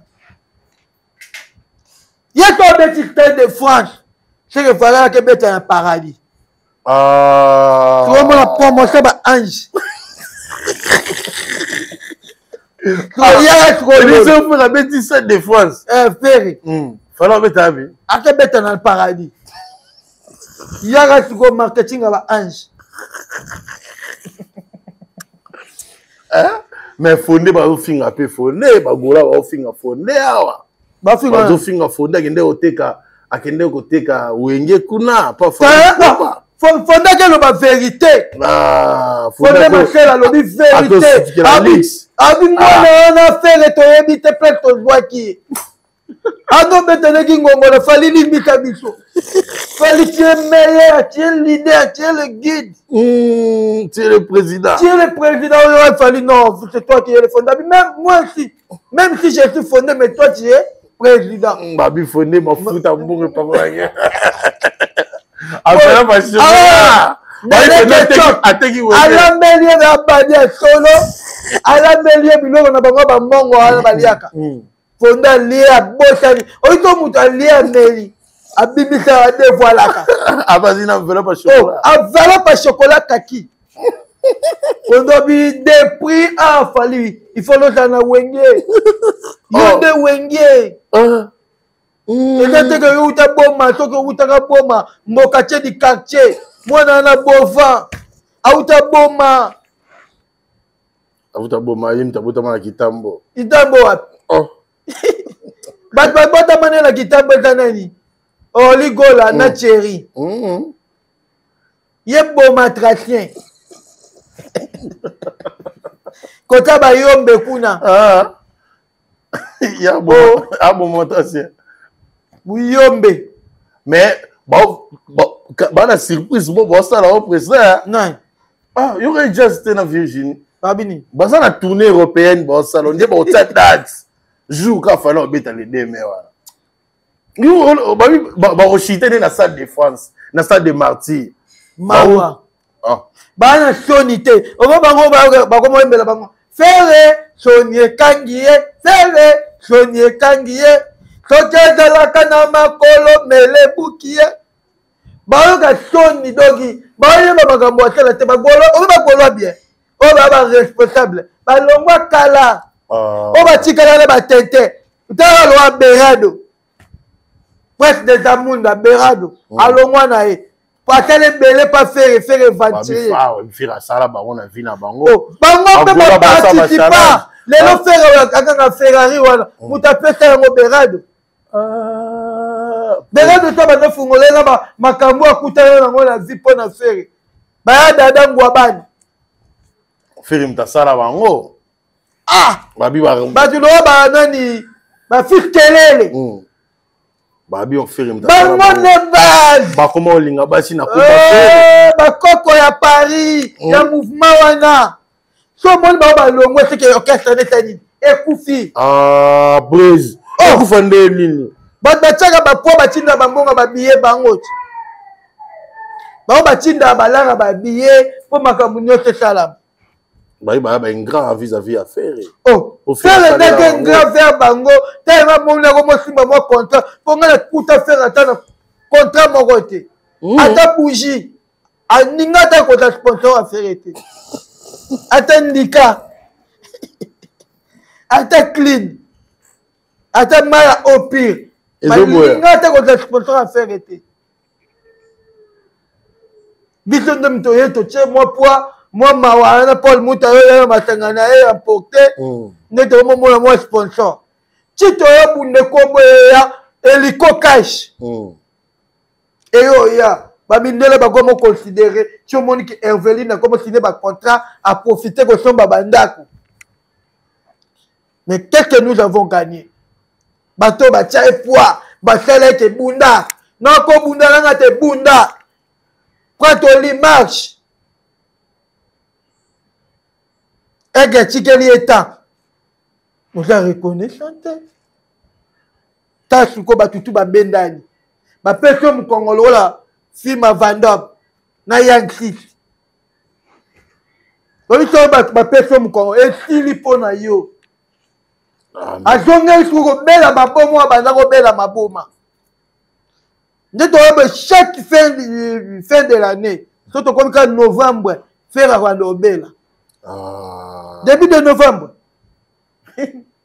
il y a ton petit stade de France c'est que voilà que bête un paradis tu vois mon promotion ba ange ils ont fait la bêtise de France ferry fallait mettre à vie ake bête dans le paradis il y a tout marketing ba ange mais fondé ba finga pe fondé ba gola ba finga fondé awa ba finga fondé akende koteka wenge kuna pa fondé que le ba vérité fondé ma chère lobi vérité abi mwana na faire to yebite plein to joie qui ado betene ki ngongolo fali limita biso fali tu es meilleur tu es leader tu es le guide tu es le président il fallait non c'est toi qui es le fondé même moi aussi même si je suis fondé mais toi tu es président babi fondé ma futa mbongo pa rien affaire passion alambeli na badia solo alambeli biloko na bango ba mbongo wana baliaka fonda lia botani oito mutu alia meli abimisa adevoilaka abazina enveloppe chocolat enveloppe chocolat kaki ondo bi de prix a fallu il faut le dans wenge yonde wenge ezate que uta boma to que uta boma mboka che di quartier mwana na bova auta boma yimta botama na kitambo wapi bata mane na kitambo tanani oligola na chéri ye boma tracien kota ba yombe kuna ya bo montation yombe mais bana surprise bo ça la président non il y aurait déjà c'était na Virginie babini baza na tournée européenne bo salon ndé bo date jour ka fallait obeta les deux mais voilà yo ba rochiter na stade de France na stade de Martyrs mawa bana sonité o bango ba ko moembela bango fere sonie kangiye sokeza la kana makolo mele bukiye bayoka soni dogi bayoba makambo atela te bagolo o bagolo bien o ba responsable balongwa kala o batikala na batete utala lo berado presque des amunda berado alongwa na e patele bele pas faire ventiler faire sala bango na vie na bango bango pe ba participa lelo faire akanga Ferrari wala muta pesa yango berado Déjà de temps baza fungolela makambo akutana nango na vie po na faire. Ba dada ngwabani. Faire mtasala bango. Babi ba tu doa ba nani ba fikelele. Babi on faire mtasala. Ba ngone base. Ba comment olinga basi na ko ba koko ya Paris, ya mouvement wana. So mon ba longo c'est que orchestre netani ekufi. Braise. Ekufa nde nini? Ba tchaka ba po ba tinda bambonga ba billet bango. Ba tinda balanga ba billet po makambo nyote salam. Bah un grand vis-à-vis à faire. Faire un grand faire bango, tellement mon na comme si maman contrat, pour nga kuta faire attendre contrat mon côté. Ata bougie, aninga ta contrat sponsor à faire été. Ata ndika, ata clean, ata mala au pire. Aninga ta contrat sponsor à faire été. Biso ndemtoye to tche moi poids. Moi, Mawana, Paul Moutayo, Matangana, emporté, n'est moi sponsor. Si tu as un combo, hélico cash. Et ya, Babindele, comment considérer, si on dit que Herveline a comme signé un contrat à profiter de son babandako. Mais qu'est-ce que nous avons gagné? Bateau, Batia et poids, Basale et Bunda. Non, comme Bunda, là, t'es Bunda. Prends ton lit, marche. Nous avons reconnaissance. Tasu ko batutu ba bendani. Ba peso mu Congolo la film Vandop na Young Six. Oyi so ba peso mu Congolo e sili pona yo. Azonga isuko bela mabomo abanza ko bela maboma. Ndeto ba chaque fin de l'année. Surtout comme quand novembre faire à bela. Début de novembre.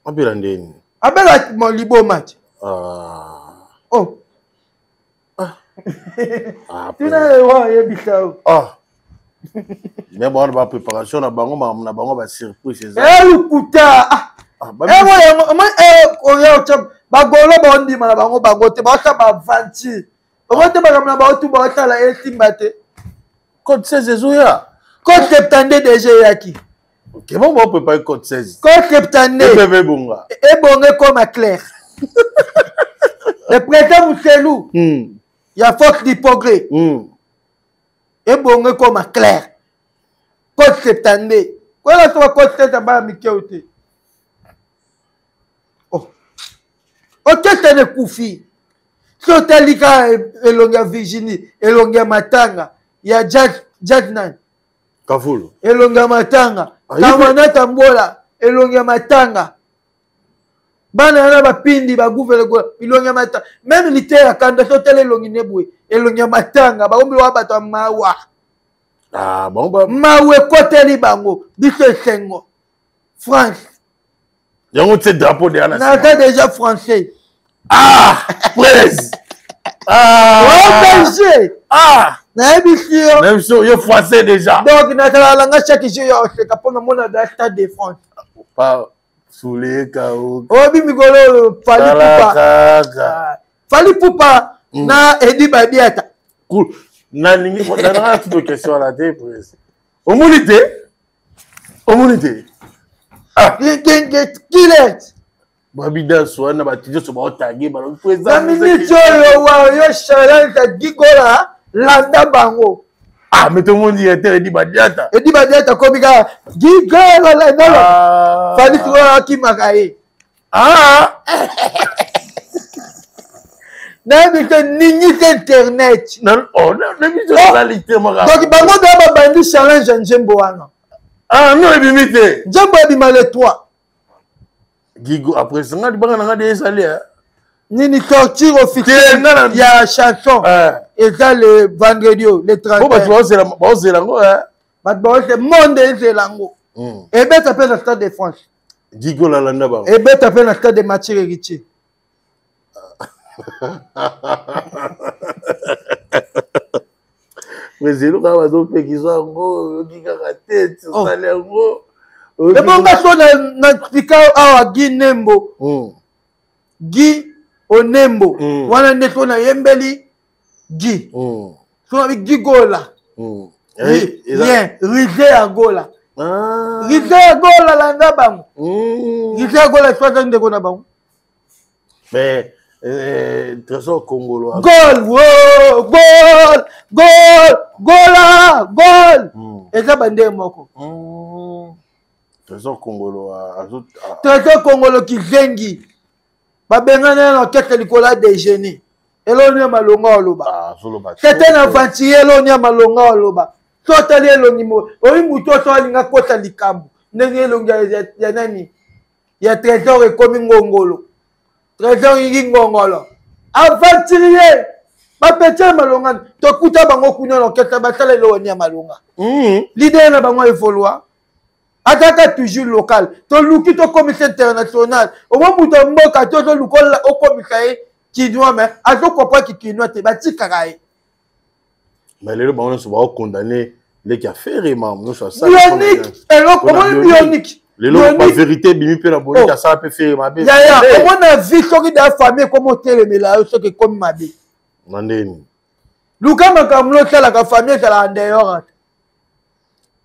Abela ndeni. Abela mon libo match. Tu n'as pas yebisao. Mais bon, la préparation na bango ba surprise. Lukuta. Bagolo bondi mana bango bangote ba sa ba vanti. Omote ba kamna ba otu ba sala estimbate. Code 16 ezoya. Code 72 déjà yaki. Ok, bon, on peut pas code 16. Code 72. Et bon, comme à clair. Le président Mousselou. Il y a force du progrès. Et bon, comme à clair. Code 72. Quoi là, toi, code 7 à bas, Mikéoté. Ok, c'est le Koufi. Sotalika et Longa Virginie et Longa Matanga. Il y a Jadnan. Kafulu. Elonga Matanga. Kamana Tambola. Elonga Matanga. Bana na bapindi ba gouverne Elonga Matanga. Même l'ité kanda sotele Elongi Nebwe. Elonga Matanga. Ba ombi wa bato mawa. Bon ba. Mawe koteli bango. Biso sengo. France. Yango tse drapeau de Anna. Nata déjà français. Presse. Belgique. Même si il est français déjà. Donc, chaque jour, c'est pour le Stade de France. Pas sous les chaos. Fali Poupa. Na Edi Badiata. Cool. Na ningi ko dana toute question à la tête presse. Omunité. Killer. Babida so na batijo so ba otangi ba lo président. Na ministre yo challenge ta gigola. Landa bango. Mais tout le monde dit Edi Badiata. Edi Badiata comme ça. Gigolo la non. Fali toi qui makaye. Na bi te nini internet. Non, na bi te réalité maka. Donc bango da bandi challenge njembo wana. Non ebimite. Njembo ebimale toi. Gigo après ça ngadi banga ngadi esalé. Nini sortir officielle il y a chanson et ça le vendredi le 30. Bon bah tu vois c'est lango c'est monde c'est lango. Et ben ça fait le Stade de France. Gigo la landa ba. Et ben ça fait le Stade de Mathieu Richier. Mais c'est le gars bazo pe qui soit ngo giga ka tête ça le ngo. Et bon bah so na tika a Guinembo. Guy onembo wana nde tona yembeli gi tona bi gigola rien rise ya gola rise ya gola landa bango rise ya gola soit ndeko na bango mais trésor congolo gol gola gol eza bande moko trésor congolo trésor congolo kizengi babengana na kete likola déjeuner eloni ya malonga oloba tete na vanti eloni ya malonga oloba totali elongi mo oyi mutu oso alinga kota likambo ndenge elongi ya nani ya trésor ekomi ngongolo trésor yingi ngongolo avantirier bapetie malonga tokuta bango kuna na kete basala eloni ya malonga l'idée na bango evolua ataka toujours local toluki tokomisa international omo mutu mboka tozolukola okomisa ye kinois mais azokopa kinois te batikaka ye mais lelo bango nyonso baokondamne leki affaire mam nyonso bionique eloko omoni bionique lelo bavérité ebimi mpe na boleki asala mpe fere mabe yaya omona vi soki da famille ekomi otelemela yo soki ekomi mabe na ndeni luka makambo losalaka famille ezalaka ndeyora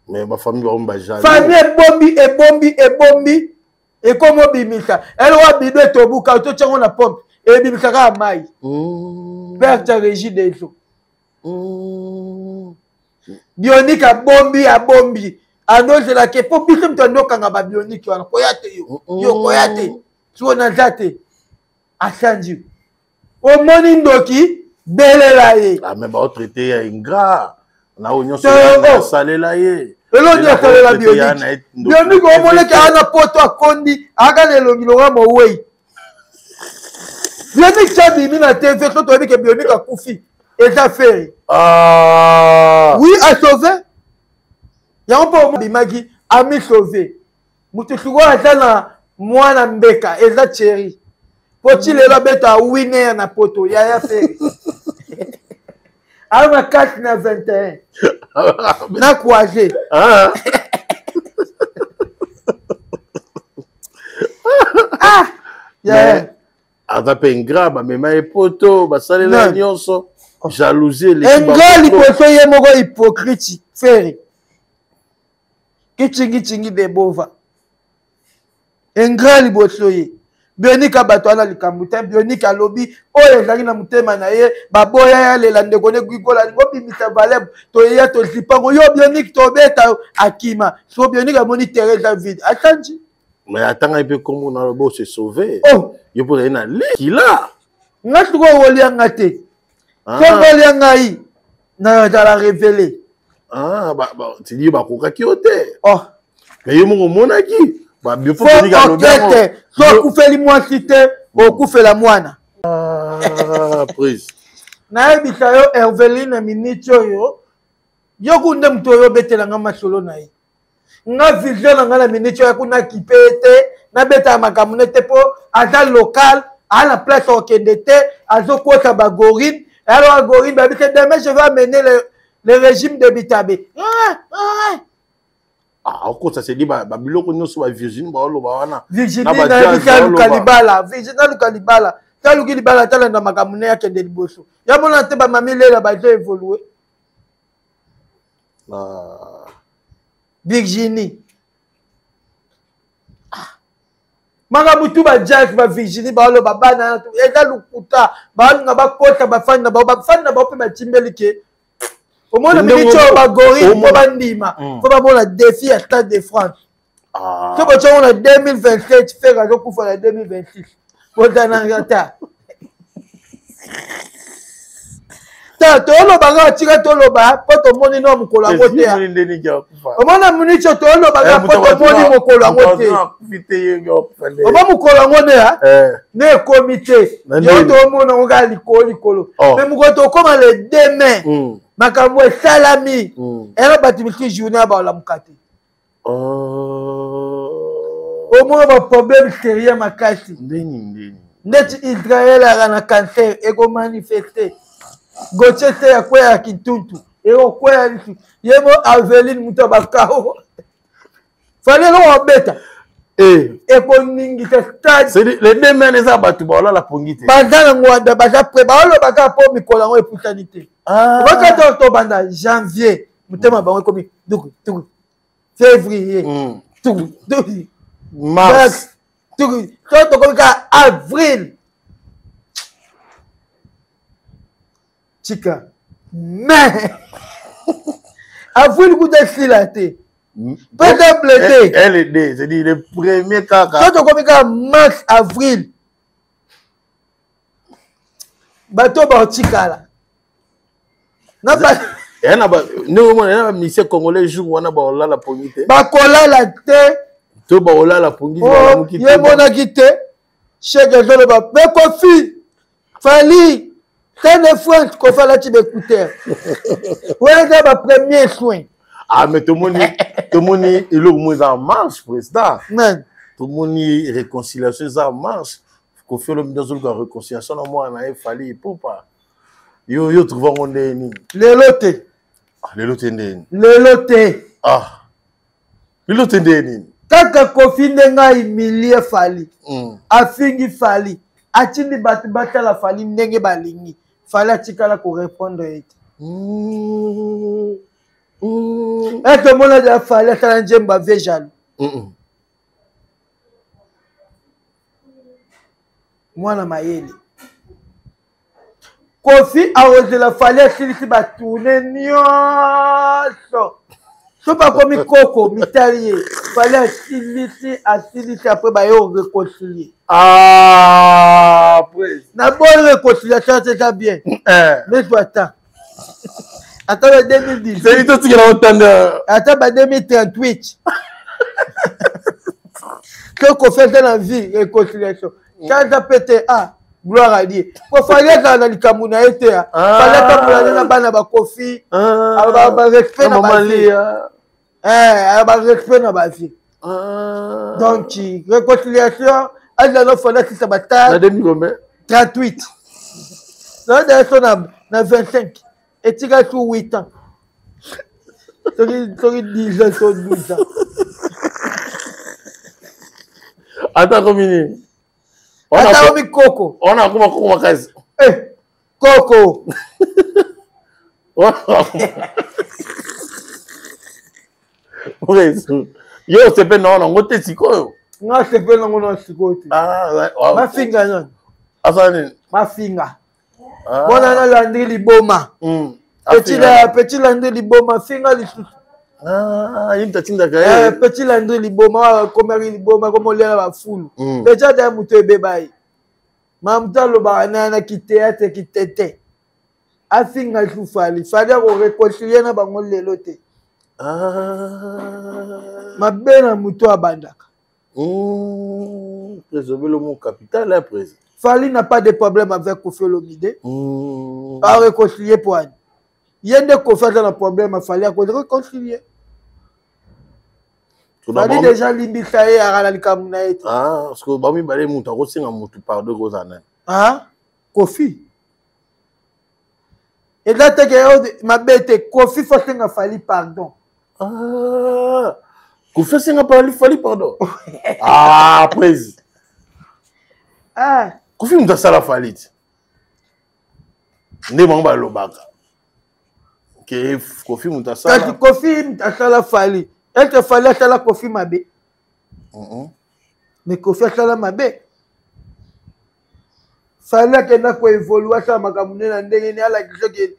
mais bafamille baomi bajale famille ebombi ekomi obimisa eloko bido etobuka totyango na pompe ebimisaka ya mai perte régie des eaux bionique abombi anozelaka po biso moto andokanga babionike wana koya te yo koya te siko naza te asanji omoni ndoki belela ye mais baotraite ya ingrat na oyo nyonso asalela ye elongi asalela bionike omoneke ana poto akondi aka na elongi longa mowei bionike sabimi na tv so toyebi ke bionike akufi eza feri oui asauve yango mpo obimaki ami sauve moto sikoyo aza na mwana mbeka eza cheri po ti lelo abeta winer na poto yaya feri aza na 4 na 21 na croise aza mpe ingrat bamema ye poto basalela ye nyonso jalousie ingrat liboso ye moko hypocrite feri kichingi de bova ingrat liboso ye bionike bato wana likambo te bionike alobi oyo ezalaki na motema na ye baboya yalela ndeko ne gwikola lingo bimisa valebo toyeya tozipango yo bionike tobeta akima so bionike amoni terre eza vide asanji mais atanga mpe kombo na lobo se sauve yo mpo zali na lekila nga sikoyo olianga te songo olia ngai nazala révélé tidi bakokaki yo te mais yo moko omonaki okete so okufeli mwasi te okufela mwana prise nayebisa yo herveline miniti oyo yo kunde moto oyo obetelanga masolo na ye nga vision na nga na miniti oyo kuna kipe te nabetaka makambo ne te mpo aza local aa na place okende te azokota bagorine alors agorine babise demain je vais amener le régime de Bitabe okosa sedi babiloko nyonso ba Virginie baoloba wana Virginie na lukalibala Virginie na lukalibala taluki libala talanda makambo ne akende liboso ya mona te bamami lela bazo évoluer Virginie makambo tu ba jazz ba Virginie baoloba bana eza lukuta balinga bakota bafani na bao mpe batimbeli ke omona miniti oyo bagorine mpo bandima mpo bamona défi ya stade de France so bocongo na 2027 fere azokufa na 2026 bozananga ta tolobanga atika toloba mpo tomoni no mokolo yango te omona miniti oyo tolobanga mpo tomoni mokolo yango te oma mokolo yango ne ekomi te yo tomona ngo kaka likolo me mokolo tokóma le 2 mai makambo esalami ero bato miki journée abalamuka te omona baproblème sérieux makasi ndeti israel aka na cancer ekomanifeste gotie te yakwea ya kintuntu ekokwea lisu ye mo aveline moto bakao fali eloko babeta Eh. Et qu'on ningite stade. C'est les deux mains les abattus, voilà la pongite. Bazana ngwanda baza pré baolo baka po mikola ngo eputanité. Ah. Wakati to banda janvier, mutema bango komi donc février. Mars. To komika avril. Chica. Mais avril ku destilate. Peut-être blessé. Elle est deux, c'est-à-dire le premier caca. Quand on commence mars, avril, bateau Baotikala. Nous, on a mis ces Congolais jour où on a la pongite. Bakola la terre. Tout baola la pongite. Oh, il y a mon agité. Chez les gens, mais Kofi, Fali, c'est une fois qu'on fait la petite écouteur. Oui, c'est ma premier soin. Ah, mais tout le monde, il est au moins en marche, président. Man. Tout le monde, réconciliation, c'est en marche. Qu'on fait le dans une réconciliation, moi, on a fallu, pour pas. Yo, trouvons on est ni. Les lotés. Ah, les lotés ni. Les lotés. Ah. Les lotés ni. Kaka Kofi ndenga humilié Fali. Afingi Fali. Atindi bata la Fali ndenge balingi. Fali atikala ko répondre ete. Est-ce que mon a fallu à Njemba Vejal? Moi, na mayeli. Kofi a osé la fallu à Silisi Batoune Nyoso. Ce pas comme Coco, Mitalier. Fallait à Silisi après Bayo réconcilier. Ah, après. La bonne réconciliation, c'est bien. Mais toi, attends. Attends, 2010. C'est lui qui l'a entendu. Attends, 2038. Que qu'on fait dans la vie, réconciliation. Quand ça pété, gloire à Dieu. Pour faire ça dans le Cameroun, il fallait que pour la Kofi, respect dans la vie. Respect dans la vie. Donc, réconciliation, il fallait que ça bataille. 38. Là, on a 25. Et tu as tout 8 ans. Tu as 10 ans, 12 ans. Attends, combien? Attends, on Coco. On a comment caisse? Eh, Coco. Yo, c'est pas non, on a siko. Non, c'est pas non, on a siko. Ah, ouais. Ma finger, non. Asani. Ma finger. Bon, on a Landry Liboma. Petit Landry Liboma, finger les sous. Ah, il t'a tinda kaya. Petit Landry Liboma, comme Liboma, comme on l'a la foule. Déjà, d'un mouton bébé. Mamta le banana qui théâtre qui t'était. A finger sous fali. Fallait réconcilier na bango le loté. Ma belle mouton à Bandaka. Résolver le mot capital, là, président. Fali n'a pas de problème avec Kofi Olomide. Pas réconcilier pour Anne. Il y a des Kofi dans le problème, il fallait réconcilier. Fali déjà limité à la Cameroun. Ah, parce que Bami Balé Mouta aussi a moutou par 2 gros années. Ah, Kofi. Et là, ma bête, Kofi faut que Fali pardon. Ah, Kofi c'est nga Fali pardon. Ah, président. Ah. Kofi Mouta sala Fali. Ne mamba lobaka. Que Kofi Mouta sala. Kofi Mouta sala Fali. Est-ce que Fali sala Kofi Mabe? Mais Kofi sala Mabe. Fali que n'a pas évolué ça makamune na ndenge ni ala kiseke.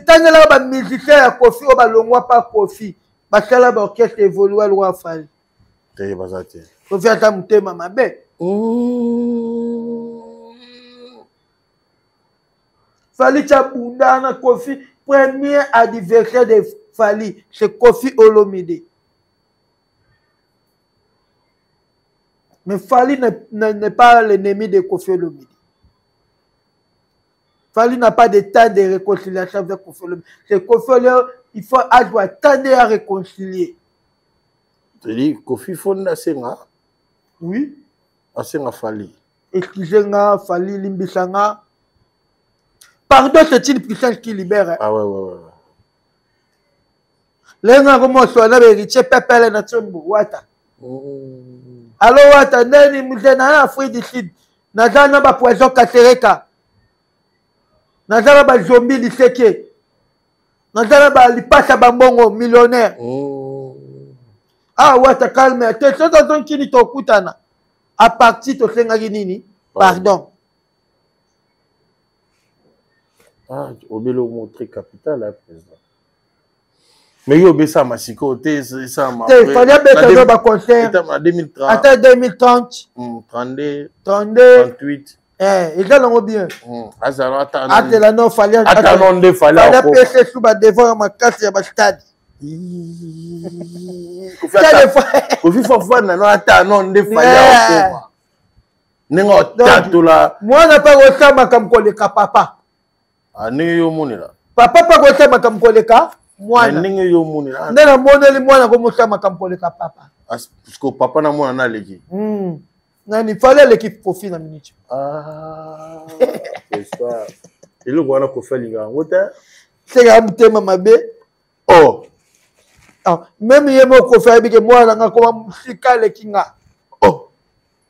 Tangela ba musicien ya Kofi o ba longwa pa Kofi. Ba sala ba orchestre évolué lwa Fali. Teye bazate. Kofi ata mutema Mabe. Fali Tchabunda na Kofi, premier adversaire de Fali, c'est Kofi Olomide. Mais Fali n'est pas l'ennemi de Kofi Olomide. Fali n'a pas de temps de réconciliation avec Kofi Olomide. C'est Kofi Olomide, il faut attendre à réconcilier. Tu dis Kofi Fonda Senga? Oui. Asenga Fali. Excusez-moi, Fali Limbisanga. Pardon, c'est une puissance qui libère. Ah ouais. Les gens comme moi, sont là, héritier, pépé, la nation, wata. Alors, attendez, nous sommes en Afrique du Sud. Nous avons un poison catereka. Nous avons un zombie lycée. Nous avons un lipasa bambongo millionnaire. Ah, ouais, t'as calme. T'es sûr dans qui ni t'okutana. À partir de Sengaginini. Pardon. Ah, au bélo montré capital, hein, président. Mais il y a eu ça, ma côté, c'est ça, ma. Il fallait mettre un concert. En 2030. Attends, 2030. 32. 32. 38. Il y a bien. Attends, là, non, fallait. Attends, il fallait. Fallait passer sous ma devant ma casse et ma stade. Kofi Fofana non attends non fallait encore. Nengo tato la. Moi n'a pas reçu ma kamkoleka papa. Ani yo monela. Papa pas reçu ma kamkoleka. Moi ningo yo monela. Ndana moneli mwana ko reçu ma kamkoleka papa. Parce que papa na mwana na leki. Nani fallait l'équipe profil na minute. Ah. C'est ça. Et le gwana ko felinga ngota. C'est ga mutema mabe. Oh. Ah, même il y a mon coffre que moi là comme musika le kinga. Oh.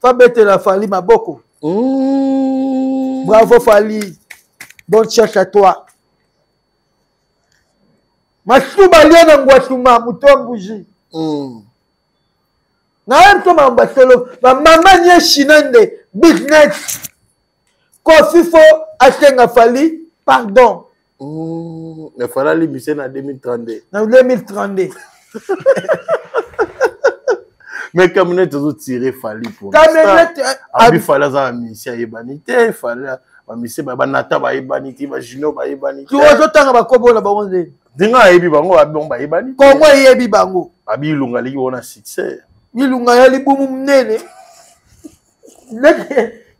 Fa bete la Fali Maboko. Bravo Fali. Bonne chance à toi. Masuba liana ngwasuma mutombuji. Na mto mambasolo, mama nye shinande business. Kofi fo asenga Fali, pardon. Il fallait l'émission en 2032. En 2032. Mais comme nous avons tiré Fali pour ça. Il fallait ça mission Ebanité, il fallait mission Banata Ebanité, Gino Ebanité. Tu vois autant ba kobo na bango nze. Dinga ebi bango abomba Ebanité. Comment yebi bango? Abi lunga li wona succès. Ilunga ya libumu mnene.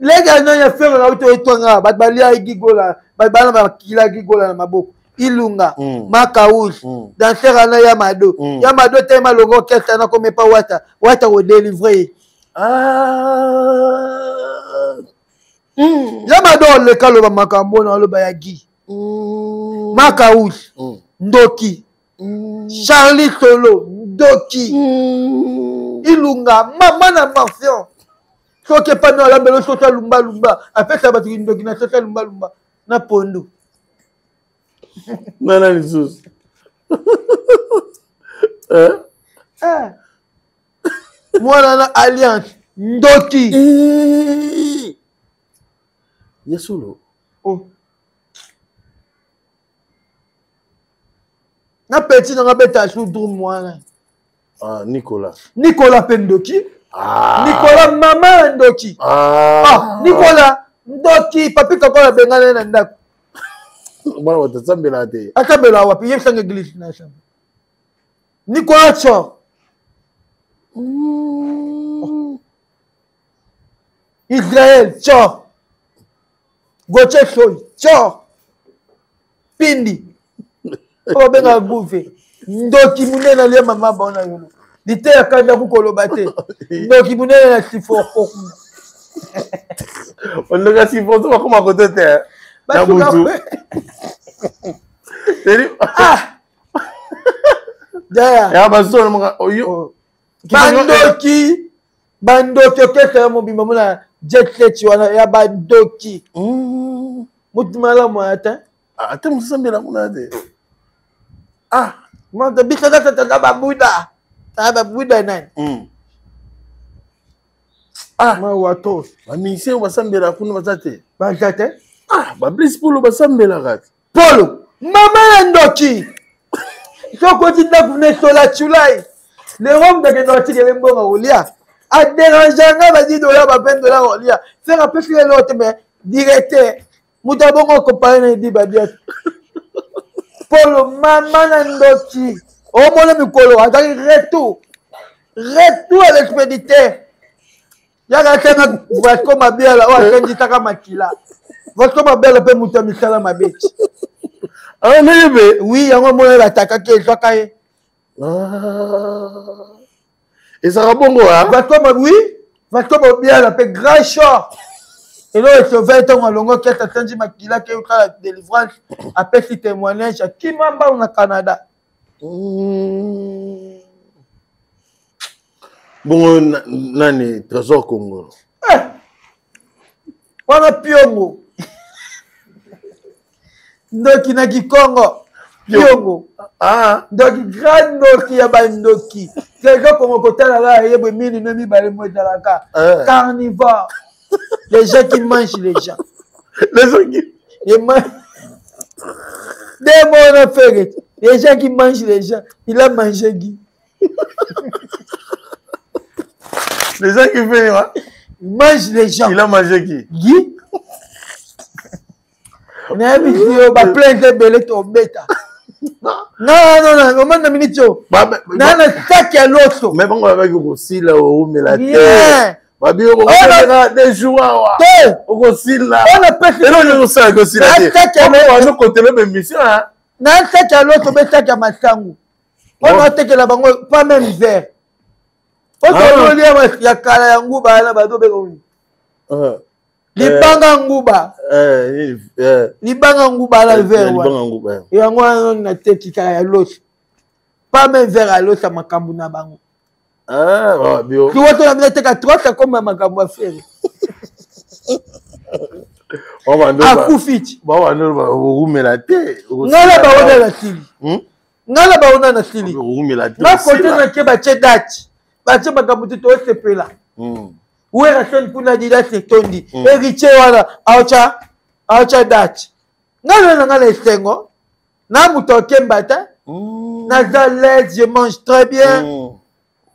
Les gars non ya faire la auto etonga, ba balia igigola. Bana bakila gigola na maboko ilunga makaush danser ana Yamado Yamado tema longo kesta na comme pas wata au délivrer Yamado le kalo ba makambo na lo ba yagi makaush ndoki Charlie Solo ndoki ilunga mama na marfion soke pa na la belo sota lumba après ça ba ndoki na sota lumba na pondo. Nana Jesus. Moi na alliance ndoki. Yesolo. Oh. Na petit na beta sous drum moi. Ah Nicolas. Nicolas Pendoki. Ah. Nicolas mama ndoki. Ah Nicolas ndoki papi kakola bengana na ndako. Mwana watasambela te. Akabela wapi yesa ngeglise na shamba. Nicolas Cho. Israël Cho. Goche Soy Cho. Pindi. O benga bouffé. Ndoki munena le mama bona yolo. Dite akanda kukoloba te. Ndoki munena na sifoko. On ne regarde si vous comment à côté de Bandoki Bandoki okesa mobimba mona jet set wana ya Bandoki mutumala mwata ata musambela kuna te manda bikaka tata babuda nani ma wato bamise basambela kuna bazate bazate bablis polo basambela kati polo mama ya ndoki soko tinda kune sola chulai le rom de ndoki ke mbonga olia a déranganga ba $10 ba $20 olia faire un peu sur l'autre mais directeur mutabongo compagnie di badia polo mama na ndoki o mona mikolo ataki retour à l'expéditeur yaka tena Vasco Mabela wa kendi taka makila Vasco Mabela pe muta misala mabeti nebe oui yango mona la taka ke zoka ye et ça rabongo Vasco Mabela pe grand short et là ce 20 ans longo keta tanji makila ke ukala délivrance après ce témoignage qui mamba au Canada Bon, nani, Trésor Congo. Wana Piongo. Ndoki na Kikongo. Piongo. Ah. Ndoki grand Ndoki ya bandoki. Quelqu'un comme kotala la yebe mini no mi bale mo dalaka. Carnivore. Les gens qui mangent les gens. Les gens qui des mots on a fait. Les gens qui mangent les gens. Il a mangé Guy. Les gens qui font quoi? Il mange les gens. Il a mangé qui? Guy. On a vu que va plein de belles tombeta. Non, on m'a minute. Non, ça qui est l'autre. Mais bon, avec aussi là où mais la terre. Va bien on des joueurs. Aussi là. On a pas fait. Et non, ça aussi là. On va côté le même mission hein. Non, ça qui est l'autre, mais ça qui est masangu. On a été que la bango pas même vert. On a dit il y a kala nguba là bado bekomi. Libanga nguba. Libanga nguba la vert. Libanga nguba. Et on a été qui kala l'autre. Pas même vert à l'autre makambu na bango. Ah, bien. Tu vois ton ami t'es trop ça comme makambu à faire. On va nous. Akufiti. Bon, on va roumer la tête. Ngala ba ona la tili. Ngala ba ona na tili. Roumer la tête. Na côté na ke ba tchedati. Ba tche makambu to sepela. Où la chaîne pour la didate tondi. Héritier wala aocha date. Ngala estengo. Na mutoke mbata. Na zalette, je mange très bien.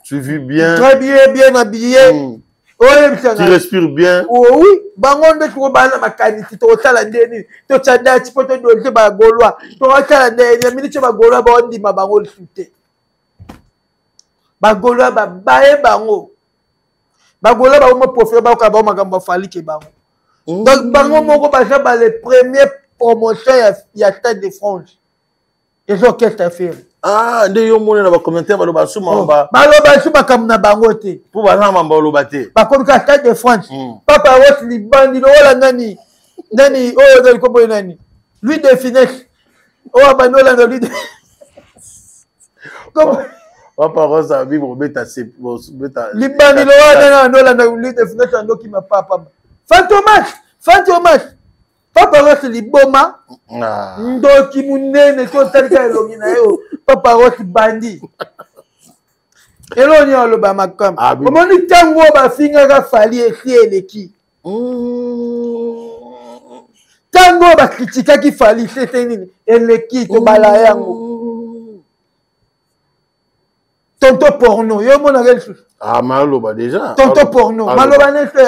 Tu vis bien. Très bien, bien habillé. Tu respires bien. Oui, bangonde tu bana makanisi to tala ndeni to tchadati poto doze ba golwa to tala ndeni minute ba golwa ba ndi mabango sute. Ba golwa ba bae bango. Bagola ba mo profiter ba ka ba makambo fali ke bango. Donc bango moko ba ja ba les premiers promotions ya Stade de France. Les orchestres faire. Ah, nde yo mona na ba commentaire ba lo ba suma ba. Ba lo ba suma kam na bango te. Pour ba na mamba lo ba te. Ba comme ka Stade de France. Papa Ross libandi lo wala nani. Nani o de ko boy nani. Lui de finesse. O abanola no lui de. Comme Papa Ross a vivre beta c'est beta. Libani lo wana no la lui de finesse ando ki ma papa. Fantomas. Papa Ross liboma. Ndoki munene to talika elongi na yo. Papa Ross bandi. Eloni on lo ba makam. Omoni tango ba finga ga fali esi eleki. Tango ba kritika ki fali c'est nini eleki to bala yango. Tonto porno, yo mon agel sous. Ah, maloba déjà. Tonto porno, maloba ne fait.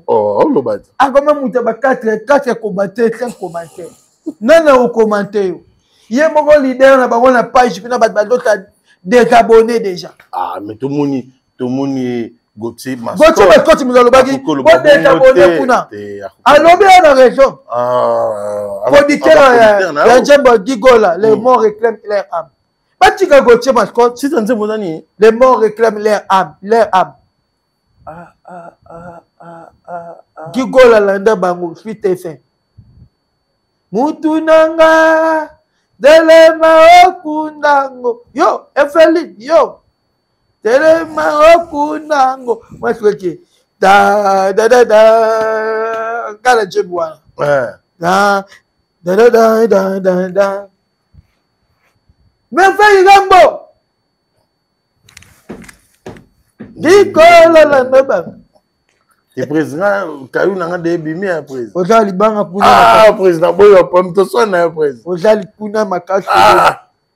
Oh, loba. Ah, comment mouta ba 4 commentaires, 5 commentaires. Nana au commentaire. Yé mon leader na ba na page na ba d'autres désabonnés déjà. Ah, mais tout le monde Gauthier Mascotte nous allons bagi. Bon désabonnés pour na. Alors bien on a raison. Ah. Producteur la Jembo Gigola, les morts réclament leur âme. Batika Gauthier Mascotte, si tu ne sais pas ni les morts réclament leur âme, Gigola landa bango, suite FM. Mutunanga, delema okundango. Yo, Efelin, yo. Delema okundango. Moi je dis da. Kala jebwa. Da. Mais fais gambo. Gigola landa bango. Le président Kayou n'a pas de bimi à président. Ozali banga puna. Ah, président boyo pom to so na président. Ozali puna makasi.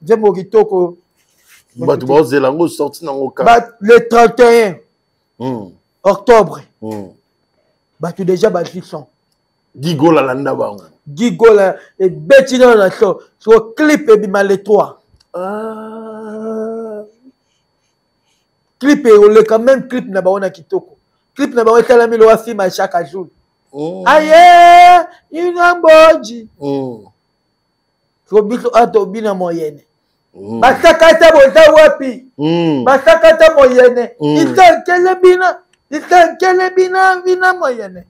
Jembo kitoko. Batu ba ozela ngo sorti na ngo ka. Le 31 octobre. Batu déjà bati son. Gigola landa bango. Gigola et betina na so. So clip e bima le 3. Clip e le quand même clip na ba ona kitoko. Clip na ba wetala mi lo wa film chaque jour. Aye, inamboji. So biso ato bina moyenne. Basakata boza wapi? Basakata moyenne. Itankele bina moyenne.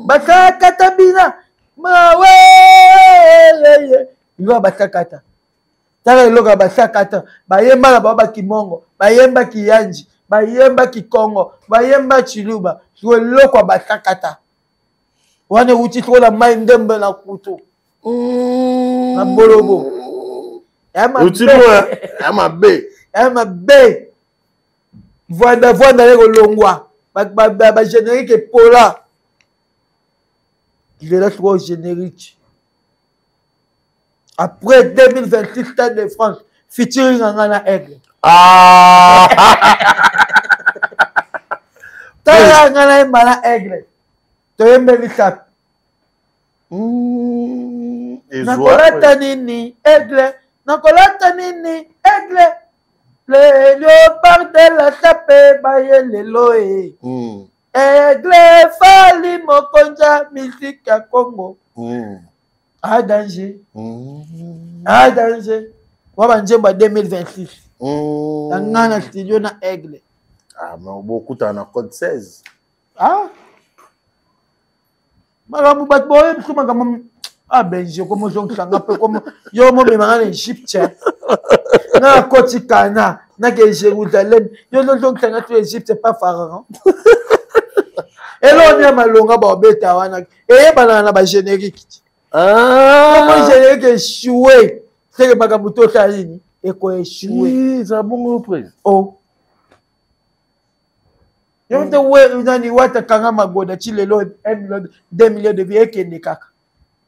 Basakata bina. Mawe. Iwa basakata. Tala iloga basakata. Bayemba na baba kimongo. Bayemba kiyanji. bayemba Kikongo, bayemba Chiluba, jouer loko batakata. Wane uti la mai ndembe na kutu. Na bolobo. Uti ama be. Ama be. Voanda le longwa. Ba générique Pola. Il est là trop générique. Après 2026 Stade de France, featuring Angana Aigle. Ah! Tala Angana Mala Aigle. Toyembe lisap. Nakolata nini Aigle. Nakolata nini Aigle. Le léopard de la sape baye leloe. Aigle fali mokonja musique à Congo. Ah danger. Ah danger. Waba njemba 2026. Ngana studio na Aigle. Ah mais beaucoup t'en code 16. Ah. Magamu bat boy msuma kama ah benje comme sanga pe comme yo mo me mangana Egypte. Na koti kana na ke Jérusalem. Yo no donc tanga to Egypte pas pharaon. Et là on y a malonga ba beta wana. Et bana na ba générique. Ah, comment générique échoué. C'est que magamuto salini et ko échoué. Ça bon reprise. Oh. Yo te we nani wata kanga magoda chilelo 2 millions de vie kende kaka.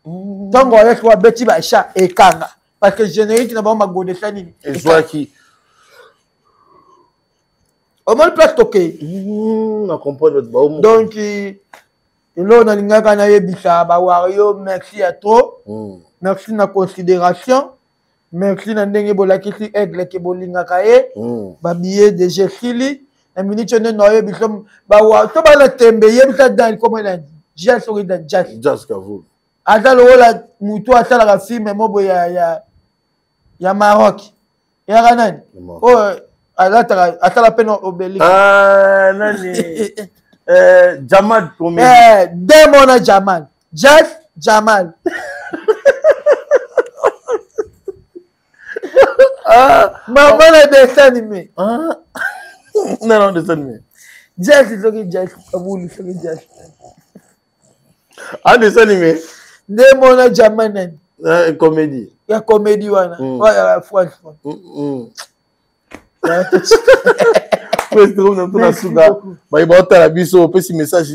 Tongo ya kwa beti ba sha e kanga parce que générique na ba magoda sanini. Et soit qui au moins place toqué. On comprend notre baum. Donc il na lingaka na yebisa ba wario merci à toi. Merci na considération. Merci na ndenge bolakisi Aigle ke bolingaka ye. Ba billet de Jessili. La minute on est noyé bisom ba wa to ba la tembe yebisa dans comme il a dit jazz sur dans jazz kavo azalo la muto asala ka film mobo ya Maroc ya kanani oh asala pena obeli ah nani Jamal comme Demona Jamal Jazz Jamal ah maman le dessin animé ah non, dessin animé. Jazz, c'est ce que Jazz. C'est ce que Jazz. Ah, dessin animé. Demona Jamanen. Comédie. Il y a comédie, voilà. Ouais, il y a France. Merci beaucoup. Il va y avoir un message. Il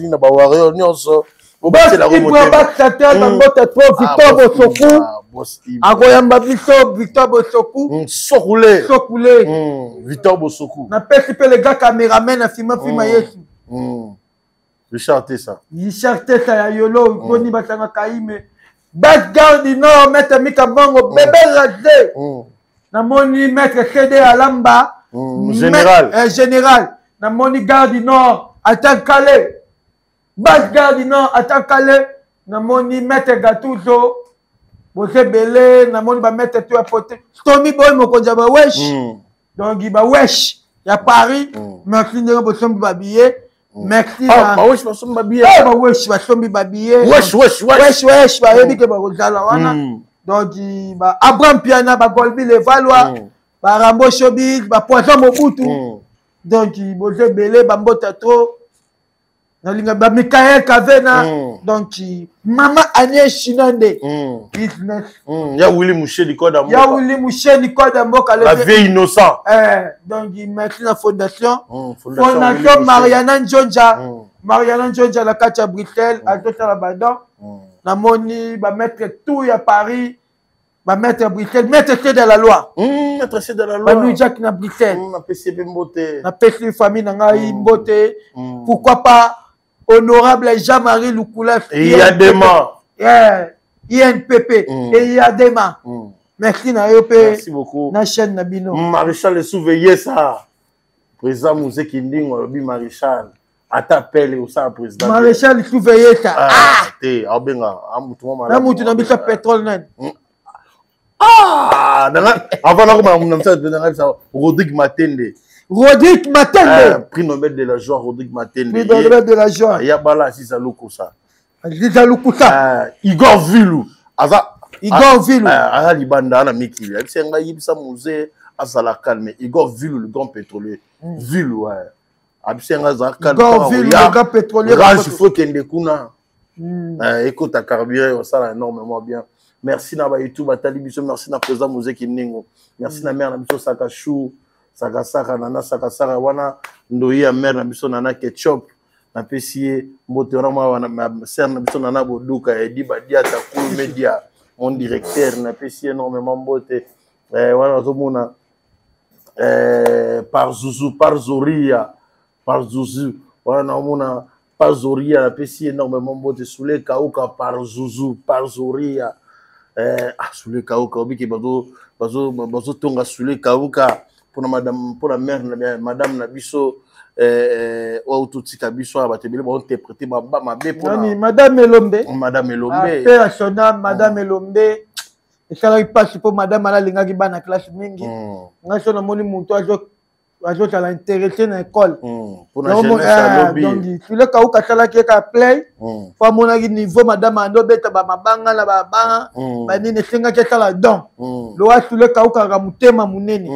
va y avoir un message. Victor Bosoku. Sokoulé. Victor Bosoku. Na pesi pe le gars caméraman na film Yesu. Richard Tessa. Richard Tessa ya yolo koni batanga kaime. Background du Nord mettre Mika Bongo bébé rasé. Na moni mettre CD Alamba. Général. Na moni garde du Nord attaque Calais. Background du Nord attaque Calais. Na moni mettre Gattuso. Bose belé na moni ba mettre tout à porter. Tommy Boy mokonja ba wesh. Donc il ba wesh. Ya Paris. Merci de bosombi ba billet. Merci na. Ba wesh bosombi ba billet. Ba wesh bosombi ba billet. Wesh. Ba yebi ke ba kozala wana. Donc ba Abraham Piana ba Golbi le Valois. Ba Rambo Shobik ba Poisson Mobutu. Donc bose belé ba mbota trop. Ba Michael Kavena. Donc Mama Agnès Chinande. Business. Ya Willy Mouché Nicoda Mboka. Ya Willy Mouché Nicoda Mboka. La vieille innocent. Donc merci la fondation. Fondation Mariana Njonja. Mariana Njonja la carte à Bruxelles. À tout à la na moni ba mettre tout à Paris. Ba mettre à Bruxelles. Mettre c'est de la loi. Mettre c'est de la loi. Ba New Jack na Bruxelles. Na PCB Mbote. Na PCB famille na ngai Mbote. Pourquoi pas honorable Jean-Marie Lukula. Et il y a des mains. INPP. Et il y a des mains. Merci na yope. Merci beaucoup. Na chaîne na bino. Maréchal est souveillé ça. Président Mouzé Kinding, Olobi Maréchal. Atapelle au ça président. Maréchal souveillé ça. Ah, t'es abenga. Na mutu na bisa pétrole nan. Ah, avant na Rodrigue Matende. Rodrigue Matende. Prix Nobel de la joie, Rodrigue Matende. Prix Nobel de la joie. Il y a Bala Sisalukusa. Sisalukusa. Igor Vilou. Aza Igor Ville. Ah, Libanda, na Miki. C'est un gars qui est musée à Zalakal, Igor Ville, le grand pétrolier. Ville, ouais. C'est un gars Igor Ville, le grand pétrolier. Rage, il faut qu'il y ait des écoute, à carburé, ça va énormément bien. Merci Nabaïtou, Batali Biso, merci na président Musée Kiningo. Merci na mère Nabiso Sakachou, Sakasaka, Nana Sakasaka, Wana, Ndoya, mère Nabiso Nana Ketchup. Na pesier motorama na sœur na biso nana boduka edi badia ta cool media mon directeur na pesier énormément beauté wana tomona par Zouzou par Zoria wana mona par Zoria na pesier énormément beauté soule kauka par Zouzou par Zoria soule kauka obiki bazo tonga soule kauka pour madame pour la mère madame na biso Madame Elombe. Madame Elombe. Père Sona, Madame Elombe. Et ça arrive pas pour Madame Ala Lingagi Bana classe mingi. Nga sona moni muto ajo tala intéressé na école. Pour la jeunesse à lobby. Donc tu le ka ukatala ki ka play. Fa mona ki niveau Madame Ando beta ba mabanga la ba banga. Ba nini singa ke tala don. Lo wa tu le ka ukaka mutema munene.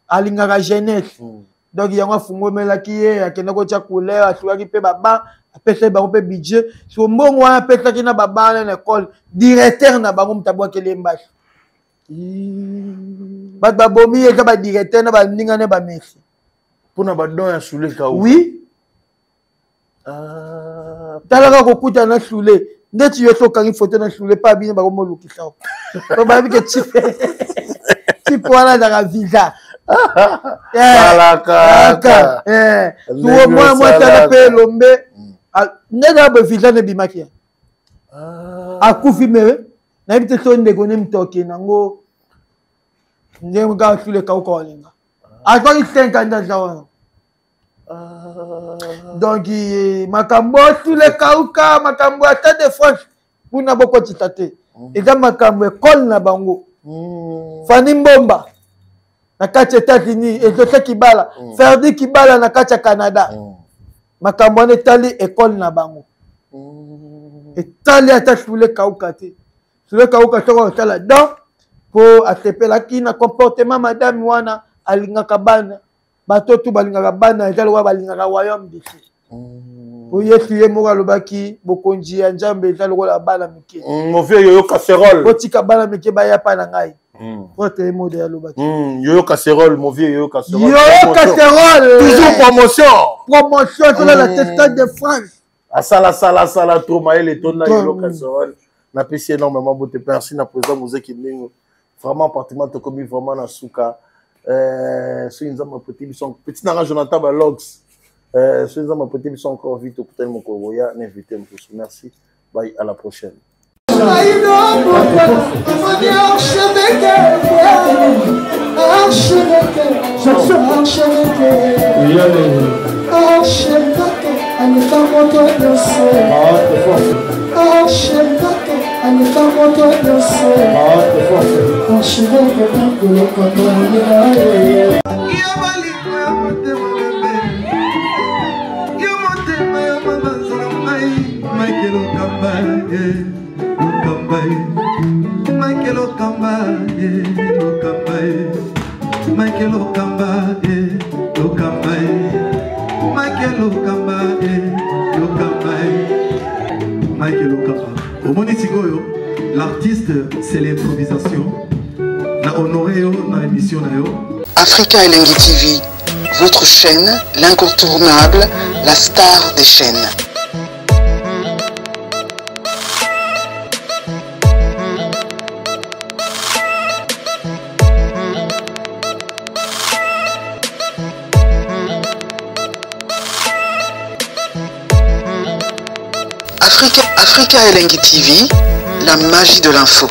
Alingaka jeunesse. Donc il y a un fonds qui est qui n'a pas de couleur, qui peut baba, après ba peut budget. Sur bon on appelle ça qui n'a baba à l'école, directeur na ba mum tabwa kele mbashi. Ba bomi et ba directeur na ba ninga na ba merci. Pour na ba don ya soule ka. Oui. Talaka ko kuta na soule. Ndeti yeso kangi photo na soule pas bien ba mo lukisa. Ba ba bi ke type wala da visa. Salaka. Moi, t'as fait l'ombe. N'est pas visa ne bimaki. A kufi mere. Na bite so ndego ne mtoke nango. Ndego ga sur le kauko walinga. A quoi il 50 ans. Donc makambo sur le kauka, makambo ata de France. Pour na boko titate. Eza makambo école na bango. Fani Mbomba. Na kati États-Unis et José Kibala Ferdi Kibala na kati Canada makambo ne tali école na bango etali ata sule kauka te sule kauka soko tala donc pour atepela ki na comportement madame wana alingaka bana bato tu balingaka bana ezali wa balingaka royaume d'ici pour yesu ye moko alobaki bokonzi ya nzambe ezali lokola bana mike mauvais yoyo casserole botika bana mike baya pa na ngai. Votre mot de Alobaki. Yo casserole, mon vieux yo casserole. Yo casserole. Toujours promotion. Promotion sur la Stade de France. Sala, trop maël et ton yo casserole. Na pesi énormément beauté. Merci na président Musée Kiningo. Vraiment appartement te commis vraiment na souka. Sur une zone petit nara Jonathan Balogs. Sur une zone petit sont encore vite au côté de mon Koroya. N'invitez moi. Merci. Bye à la prochaine. Michael Okamba, Michael Okamba, Michael Okamba, Michael Okamba. Au Monitigoyo, l'artiste, c'est l'improvisation. Na honoré dans l'émission. Africa Elengi TV, votre chaîne, l'incontournable, la star des chaînes. Africa Elengi TV, la magie de l'info.